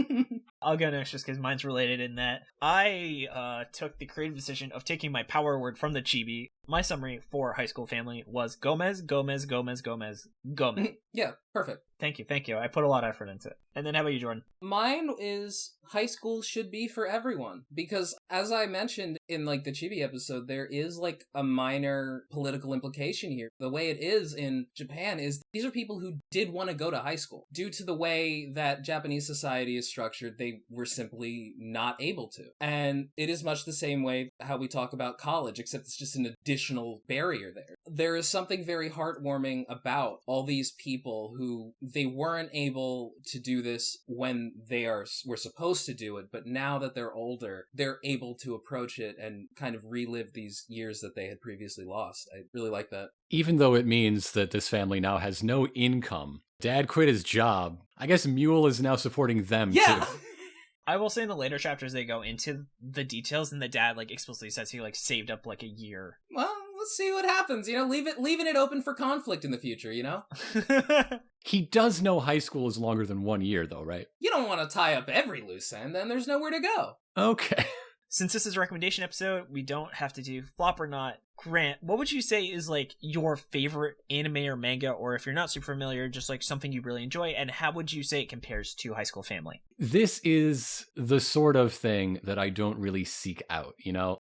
I'll go next just because mine's related in that I took the creative decision of taking my power word from the chibi. My summary for High School Family was Gomez, Gomez, Gomez, Gomez, Gomez. Yeah, perfect. Thank you. I put a lot of effort into it. And then how about you, Jordan? Mine is high school should be for everyone. Because as I mentioned in like the Chibi episode, there is like a minor political implication here. The way it is in Japan is these are people who did want to go to high school. Due to the way that Japanese society is structured, they were simply not able to. And it is much the same way how we talk about college, except it's just in a additional barrier there. There is something very heartwarming about all these people who they weren't able to do this when were supposed to do it, but now that they're older, they're able to approach it and kind of relive these years that they had previously lost. I really like that. Even though it means that this family now has no income. Dad quit his job. I guess Mule is now supporting them too. I will say in the later chapters they go into the details, and the dad explicitly says he saved up a year. Well, let's see what happens. Leaving it open for conflict in the future. He does know high school is longer than 1 year, though, right? You don't want to tie up every loose end, then there's nowhere to go. Okay. Since this is a recommendation episode, we don't have to do flop or not. Grant, what would you say is your favorite anime or manga, or if you're not super familiar, just something you really enjoy, and how would you say it compares to High School Family? This is the sort of thing that I don't really seek out,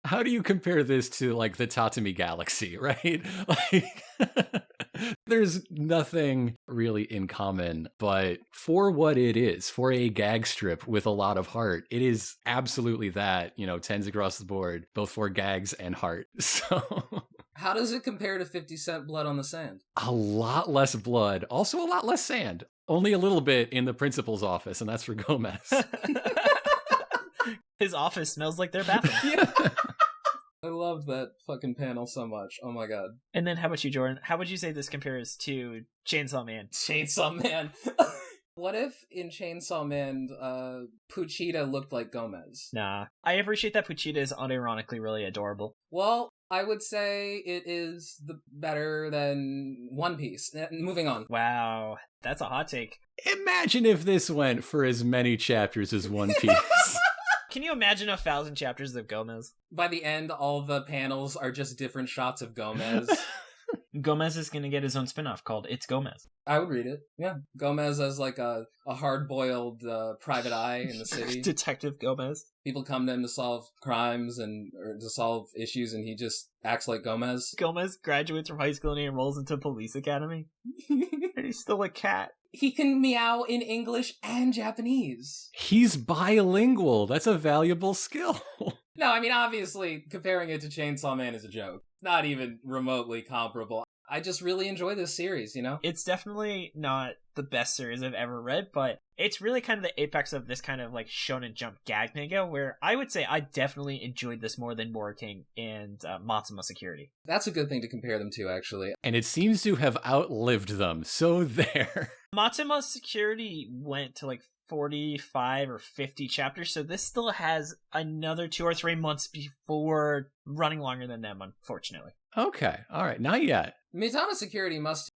How do you compare this to the Tatami Galaxy, right? There's nothing really in common, but for what it is, for a gag strip with a lot of heart, it is absolutely that, 10s across the board, both for gags and heart. So how does it compare to 50 Cent Blood on the Sand? A lot less blood, also a lot less sand. Only a little bit in the principal's office, and that's for Gomez. His office smells like their bathroom. Yeah. I love that fucking panel so much. Oh my god. And then how about you, Jordan? How would you say this compares to Chainsaw Man? Chainsaw Man. What if in Chainsaw Man, Puchita looked like Gomez? Nah. I appreciate that Puchita is unironically really adorable. Well, I would say it is better than One Piece. Moving on. Wow. That's a hot take. Imagine if this went for as many chapters as One Piece. Can you imagine 1,000 chapters of Gomez? By the end, all the panels are just different shots of Gomez. Gomez is going to get his own spinoff called It's Gomez. I would read it. Yeah. Gomez as a hard-boiled private eye in the city. Detective Gomez. People come to him to solve crimes or to solve issues, and he just acts like Gomez. Gomez graduates from high school and he enrolls into police academy. And he's still a cat. He can meow in English and Japanese. He's bilingual. That's a valuable skill. No, I mean, obviously, comparing it to Chainsaw Man is a joke. Not even remotely comparable. I just really enjoy this series, It's definitely not the best series I've ever read, but it's really kind of the apex of this kind of Shonen Jump gag manga, where I would say I definitely enjoyed this more than Mora King and Matsumo Security. That's a good thing to compare them to, actually. And it seems to have outlived them, so there. Matsumo Security went to 45 or 50 chapters, so this still has another 2 or 3 months before running longer than them, unfortunately. Okay, all right, not yet. Mitama Security must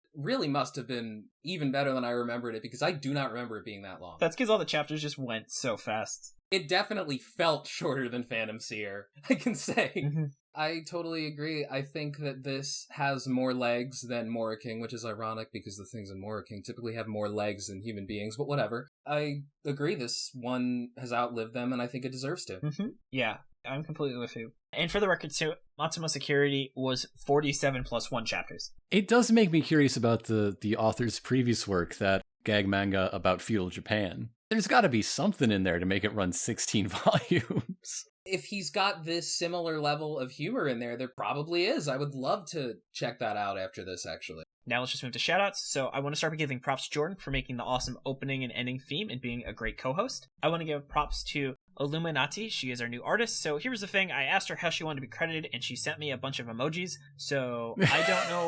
have been even better than I remembered it, because I do not remember it being that long. That's because all the chapters just went so fast. It definitely felt shorter than Phantom Seer, I can say. Mm-hmm. I totally agree. I think that this has more legs than Mora King, which is ironic because the things in Mora King typically have more legs than human beings, but whatever. I agree, this one has outlived them, and I think it deserves to. Mm-hmm. Yeah, I'm completely with you. And for the record, too, Matsumo Security was 47 plus 1 chapters. It does make me curious about the author's previous work, that gag manga about feudal Japan. There's got to be something in there to make it run 16 volumes. If he's got this similar level of humor in there, there probably is. I would love to check that out after this, actually. Now let's just move to shoutouts. So I want to start by giving props to Jordan for making the awesome opening and ending theme and being a great co-host. I want to give props to Illuminyatea. She is our new artist. So here's the thing. I asked her how she wanted to be credited, and she sent me a bunch of emojis. So I don't know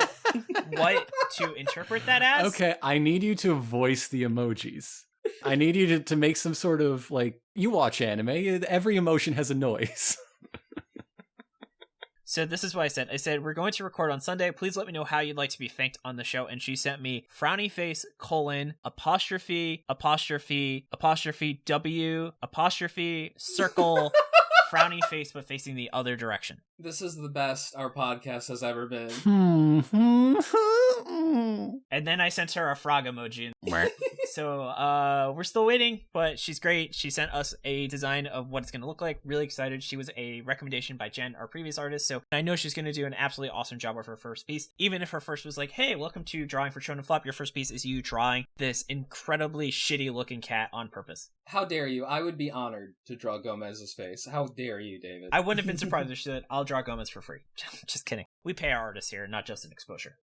what to interpret that as. Okay, I need you to voice the emojis. I need you to make some sort of, you watch anime, every emotion has a noise. So this is what I said. I said, we're going to record on Sunday. Please let me know how you'd like to be thanked on the show. And she sent me frowny face, apostrophe, W, circle, frowny face, but facing the other direction. This is the best our podcast has ever been. And then I sent her a frog emoji. Meh. So we're still waiting, but she's great. She sent us a design of what it's going to look like. Really excited. She was a recommendation by Jen, our previous artist, so I know she's going to do an absolutely awesome job with her first piece. Even if her first was like, hey, welcome to Drawing for Shonen Flop, your first piece is you drawing this incredibly shitty looking cat on purpose. How dare you? I would be honored to draw Gomez's face. How dare you, David? I wouldn't have been surprised if she said, I'll draw Gomez for free. Just kidding. We pay our artists here, not just an exposure.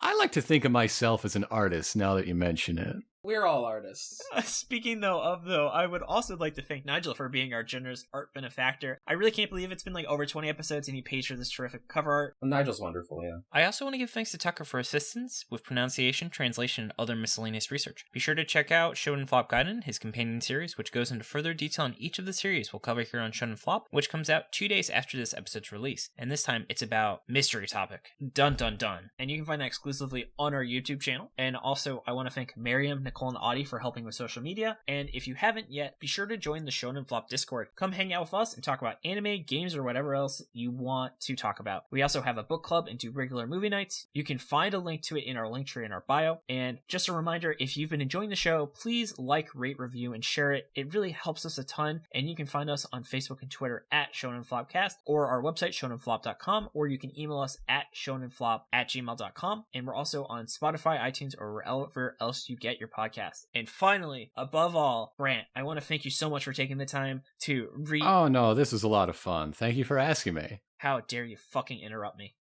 I like to think of myself as an artist now that you mention it. We're all artists. Speaking I would also like to thank Nigel for being our generous art benefactor. I really can't believe it's been like over 20 episodes and he pays for this terrific cover art. Well, Nigel's wonderful, yeah. I also want to give thanks to Tucker for assistance with pronunciation, translation, and other miscellaneous research. Be sure to check out Shonen Flop Gaiden, his companion series, which goes into further detail on each of the series we'll cover here on Shonen Flop, which comes out 2 days after this episode's release. And this time, it's about mystery topic. Dun dun dun. And you can find that exclusively on our YouTube channel. And also, I want to thank Miriam, Nicole, and Audie for helping with social media. And if you haven't yet, be sure to join the Shonen Flop Discord. Come hang out with us and talk about anime, games, or whatever else you want to talk about. We also have a book club and do regular movie nights. You can find a link to it in our link tree in our bio. And just a reminder, if you've been enjoying the show, please like, rate, review, and share it. It really helps us a ton. And you can find us on Facebook and Twitter at ShonenFlopcast or our website, shonenflop.com, or you can email us at shonenflop@gmail.com. And we're also on Spotify, iTunes, or wherever else you get your podcast. And finally, above all, Grant, I want to thank you so much for taking the time to read. Oh no, this was a lot of fun. Thank you for asking me. How dare you fucking interrupt me?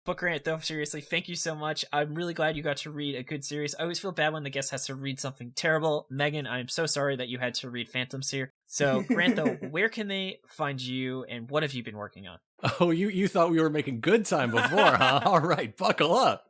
But Grant, though, seriously, thank you so much. I'm really glad you got to read a good series. I always feel bad when the guest has to read something terrible. Megan, I'm so sorry that you had to read Phantoms here. So, Grant, though, where can they find you and what have you been working on? Oh, you thought we were making good time before, huh? All right, buckle up.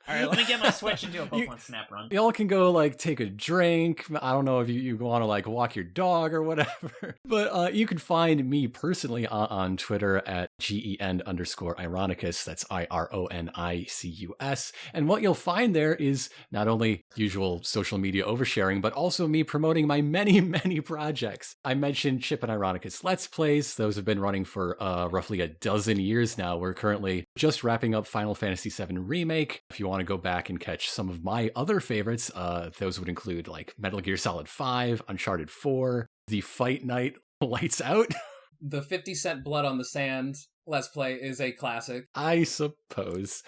All right, let me get my Switch and do a Pokemon Snap run. Y'all can go, like, take a drink. I don't know if you want to, like, walk your dog or whatever. But you can find me personally on Twitter at GEN_Ironicus. That's IRONICUS. And what you'll find there is not only usual social media oversharing, but also me promoting my many, many projects. I mentioned Chip and Ironicus Let's Plays. Those have been running for roughly a dozen years now. We're currently just wrapping up Final Fantasy VII Remake. If you want to go back and catch some of my other favorites, those would include like Metal Gear Solid 5, Uncharted 4, the Fight Night Lights Out. The 50 Cent Blood on the Sand Let's Play is a classic. I suppose.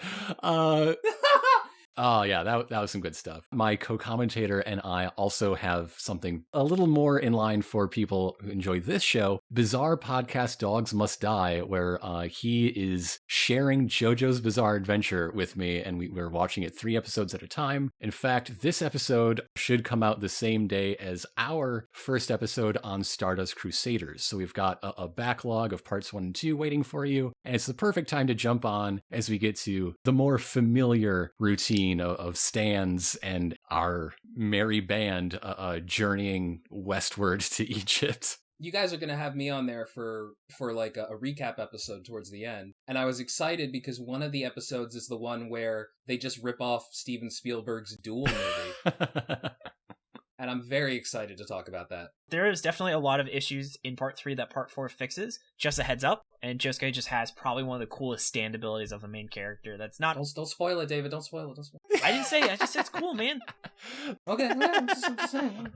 Oh yeah, that was some good stuff. My co-commentator and I also have something a little more in line for people who enjoy this show, Bizarre Podcast Dogs Must Die, where he is sharing JoJo's Bizarre Adventure with me, and we're watching it 3 episodes at a time. In fact, this episode should come out the same day as our first episode on Stardust Crusaders, so we've got a backlog of parts 1 and 2 waiting for you, and it's the perfect time to jump on as we get to the more familiar routine of Stans and our merry band journeying westward to Egypt. You guys are going to have me on there for like a recap episode towards the end. And I was excited because one of the episodes is the one where they just rip off Steven Spielberg's Duel movie. And I'm very excited to talk about that. There is definitely a lot of issues in Part 3 that Part 4 fixes. Just a heads up. And Josuke just has probably one of the coolest stand abilities of the main character. That's not... Don't spoil it, David. Don't spoil it. I didn't say it. I just said it's cool, man. Okay, I'm just saying.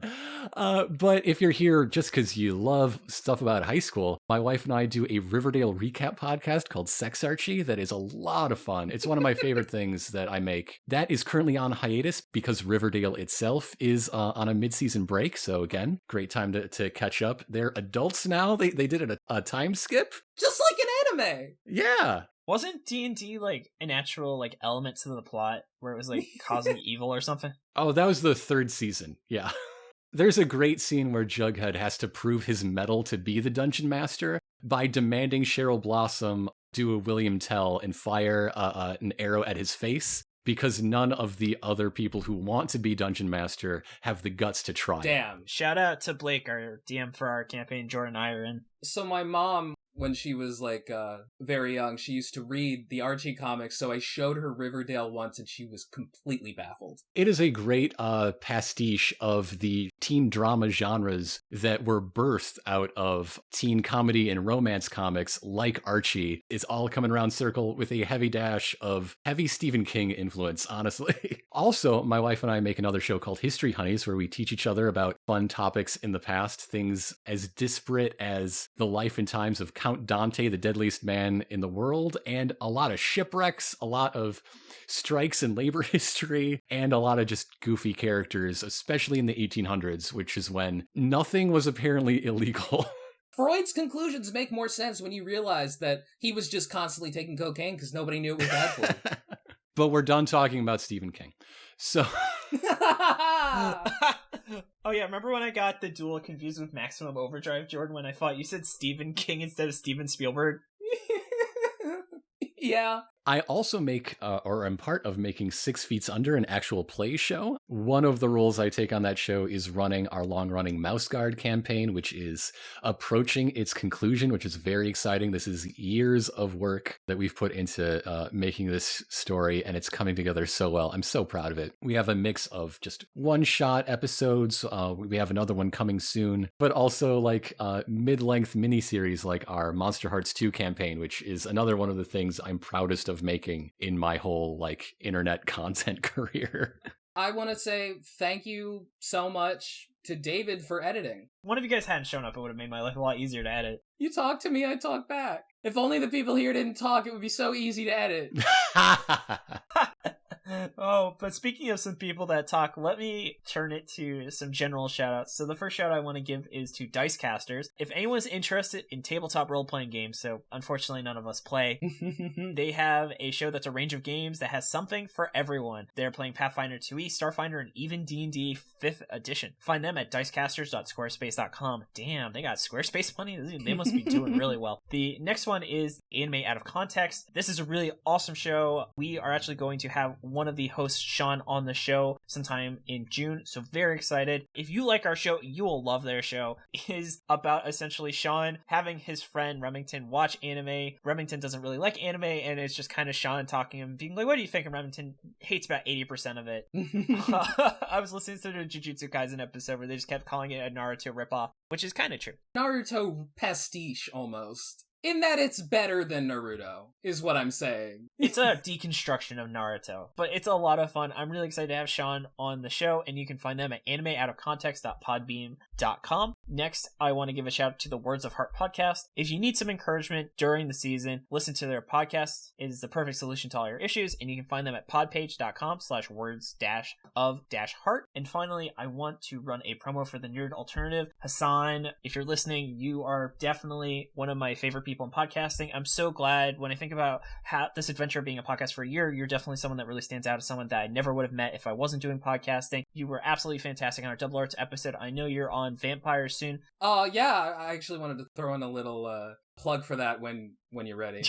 But if you're here just because you love stuff about high school, my wife and I do a Riverdale recap podcast called Sex Archie that is a lot of fun. It's one of my favorite things that I make. That is currently on hiatus because Riverdale itself is on a mid-season break. So again, great time to catch up. They're adults now. They did a time skip. Just like an anime! Yeah. Wasn't D&D like an actual like element to the plot where it was like causing evil or something? Oh, that was the 3rd season. Yeah. There's a great scene where Jughead has to prove his mettle to be the Dungeon Master by demanding Cheryl Blossom do a William Tell and fire an arrow at his face because none of the other people who want to be Dungeon Master have the guts to try. Damn. Shout out to Blake, our DM for our campaign, Jordan and I are in. So my mom, when she was like very young, she used to read the Archie comics, so I showed her Riverdale once and she was completely baffled. It is a great pastiche of the teen drama genres that were birthed out of teen comedy and romance comics like Archie. It's all coming around circle with a heavy dash of heavy Stephen King influence, honestly. Also, my wife and I make another show called History Honeys, where we teach each other about fun topics in the past, things as disparate as the life and times of Count Dante, the deadliest man in the world, and a lot of shipwrecks, a lot of strikes and labor history, and a lot of just goofy characters, especially in the 1800s, which is when nothing was apparently illegal. Freud's conclusions make more sense when you realize that he was just constantly taking cocaine because nobody knew it was bad for him. But we're done talking about Stephen King. So... Oh yeah, remember when I got the duel confused with Maximum Overdrive, Jordan, when I thought you said Stephen King instead of Steven Spielberg? Yeah. I also make, or am part of making 6 Feats Under, an actual play show. One of the roles I take on that show is running our long-running Mouse Guard campaign, which is approaching its conclusion, which is very exciting. This is years of work that we've put into making this story, and it's coming together so well. I'm so proud of it. We have a mix of just one-shot episodes. We have another one coming soon, but also like mid-length miniseries like our Monster Hearts 2 campaign, which is another one of the things I'm proudest of making in my whole like internet content career. I want to say thank you so much to David for editing. One of you guys hadn't shown up, it would have made my life a lot easier to edit. You talk to me, I talk back. If only the people here didn't talk, it would be so easy to edit. Oh, but speaking of some people that talk, let me turn it to some general shoutouts. So the first shout I want to give is to Dicecasters. If anyone's interested in tabletop role-playing games, so unfortunately none of us play, they have a show that's a range of games that has something for everyone. They're playing Pathfinder 2e, Starfinder, and even D&D 5th edition. Find them at dicecasters.squarespace.com. Damn, they got Squarespace money? They must be doing really well. The next one is Anime Out of Context. This is a really awesome show. We are actually going to have one of the hosts, Sean, on the show sometime in June, so very excited. If you like our show, you will love their show. It is about essentially Sean having his friend Remington watch anime. Remington doesn't really like anime, and it's just kind of Sean talking to him, being like, what do you think? And Remington hates about 80% of it. I was listening to the Jujutsu Kaisen episode where they just kept calling it a Naruto ripoff, which is kind of true. Naruto pastiche, almost. In that it's better than Naruto, is what I'm saying. It's a deconstruction of Naruto, but it's a lot of fun. I'm really excited to have Sean on the show, and you can find them at animeoutofcontext.podbean.com. Next, I want to give a shout out to the Words of Heart podcast. If you need some encouragement during the season, listen to their podcast. It is the perfect solution to all your issues, and you can find them at podpage.com/words-of-heart. And finally, I want to run a promo for the Nerd Alternative. Hassan, if you're listening, you are definitely one of my favorite people in podcasting. I'm so glad when I think about how this adventure of being a podcast for a year, you're definitely someone that really stands out as someone that I never would have met if I wasn't doing podcasting. You were absolutely fantastic on our Double Arts episode. I know you're on Vampires soon. Yeah, I actually wanted to throw in a little plug for that when you're ready.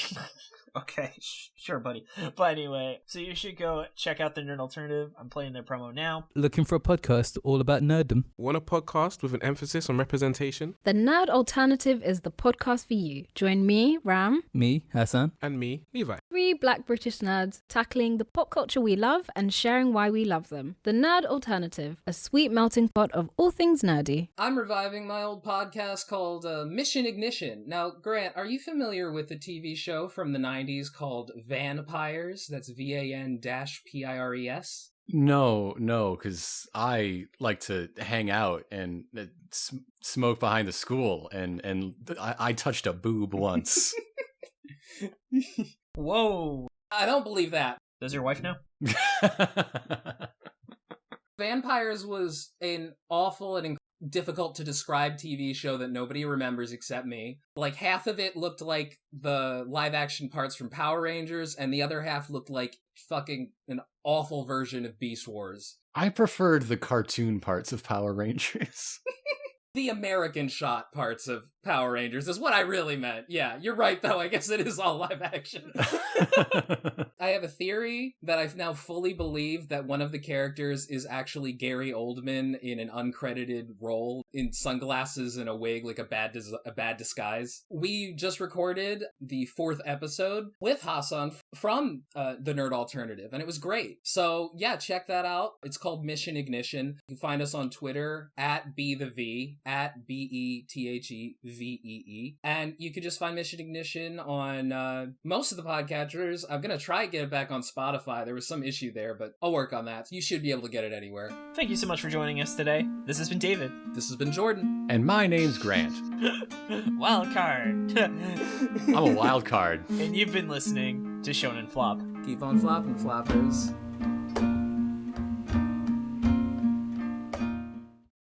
Okay, sure, buddy. But anyway, so you should go check out the Nerd Alternative. I'm playing their promo now. Looking for a podcast all about nerddom? Want a podcast with an emphasis on representation? The Nerd Alternative is the podcast for you. Join me, Ram. Me, Hassan. And me, Levi. 3 Black British nerds tackling the pop culture we love and sharing why we love them. The Nerd Alternative, a sweet melting pot of all things nerdy. I'm reviving my old podcast called Mission Ignition. Now, Grant, are you familiar with the TV show from the 90s called Vampires? That's VAN-PIRES. No, because I like to hang out and smoke behind the school, and I touched a boob once. Whoa. I don't believe that. Does your wife know? Vampires was an awful and difficult to describe TV show that nobody remembers except me. Like, half of it looked like the live action parts from Power Rangers, and the other half looked like fucking an awful version of Beast Wars. I preferred the cartoon parts of Power Rangers. The American shot parts of Power Rangers is what I really meant. Yeah, you're right, though. I guess it is all live action. I have a theory that I've now fully believed that one of the characters is actually Gary Oldman in an uncredited role in sunglasses and a wig, like a bad disguise. We just recorded the 4th episode with Hassan from The Nerd Alternative, and it was great. So yeah, check that out. It's called Mission Ignition. You can find us on Twitter at @BeTheV, at BeTheVee, and you can just find Mission Ignition on most of the podcatchers. I'm gonna try to get it back on Spotify. There was some issue there, but I'll work on that. You should be able to get it anywhere. Thank you so much for joining us today. This has been David. This has been Jordan. And my name's Grant. Wild card. I'm a wild card. And you've been listening to Shonen Flop. Keep on flopping, floppers.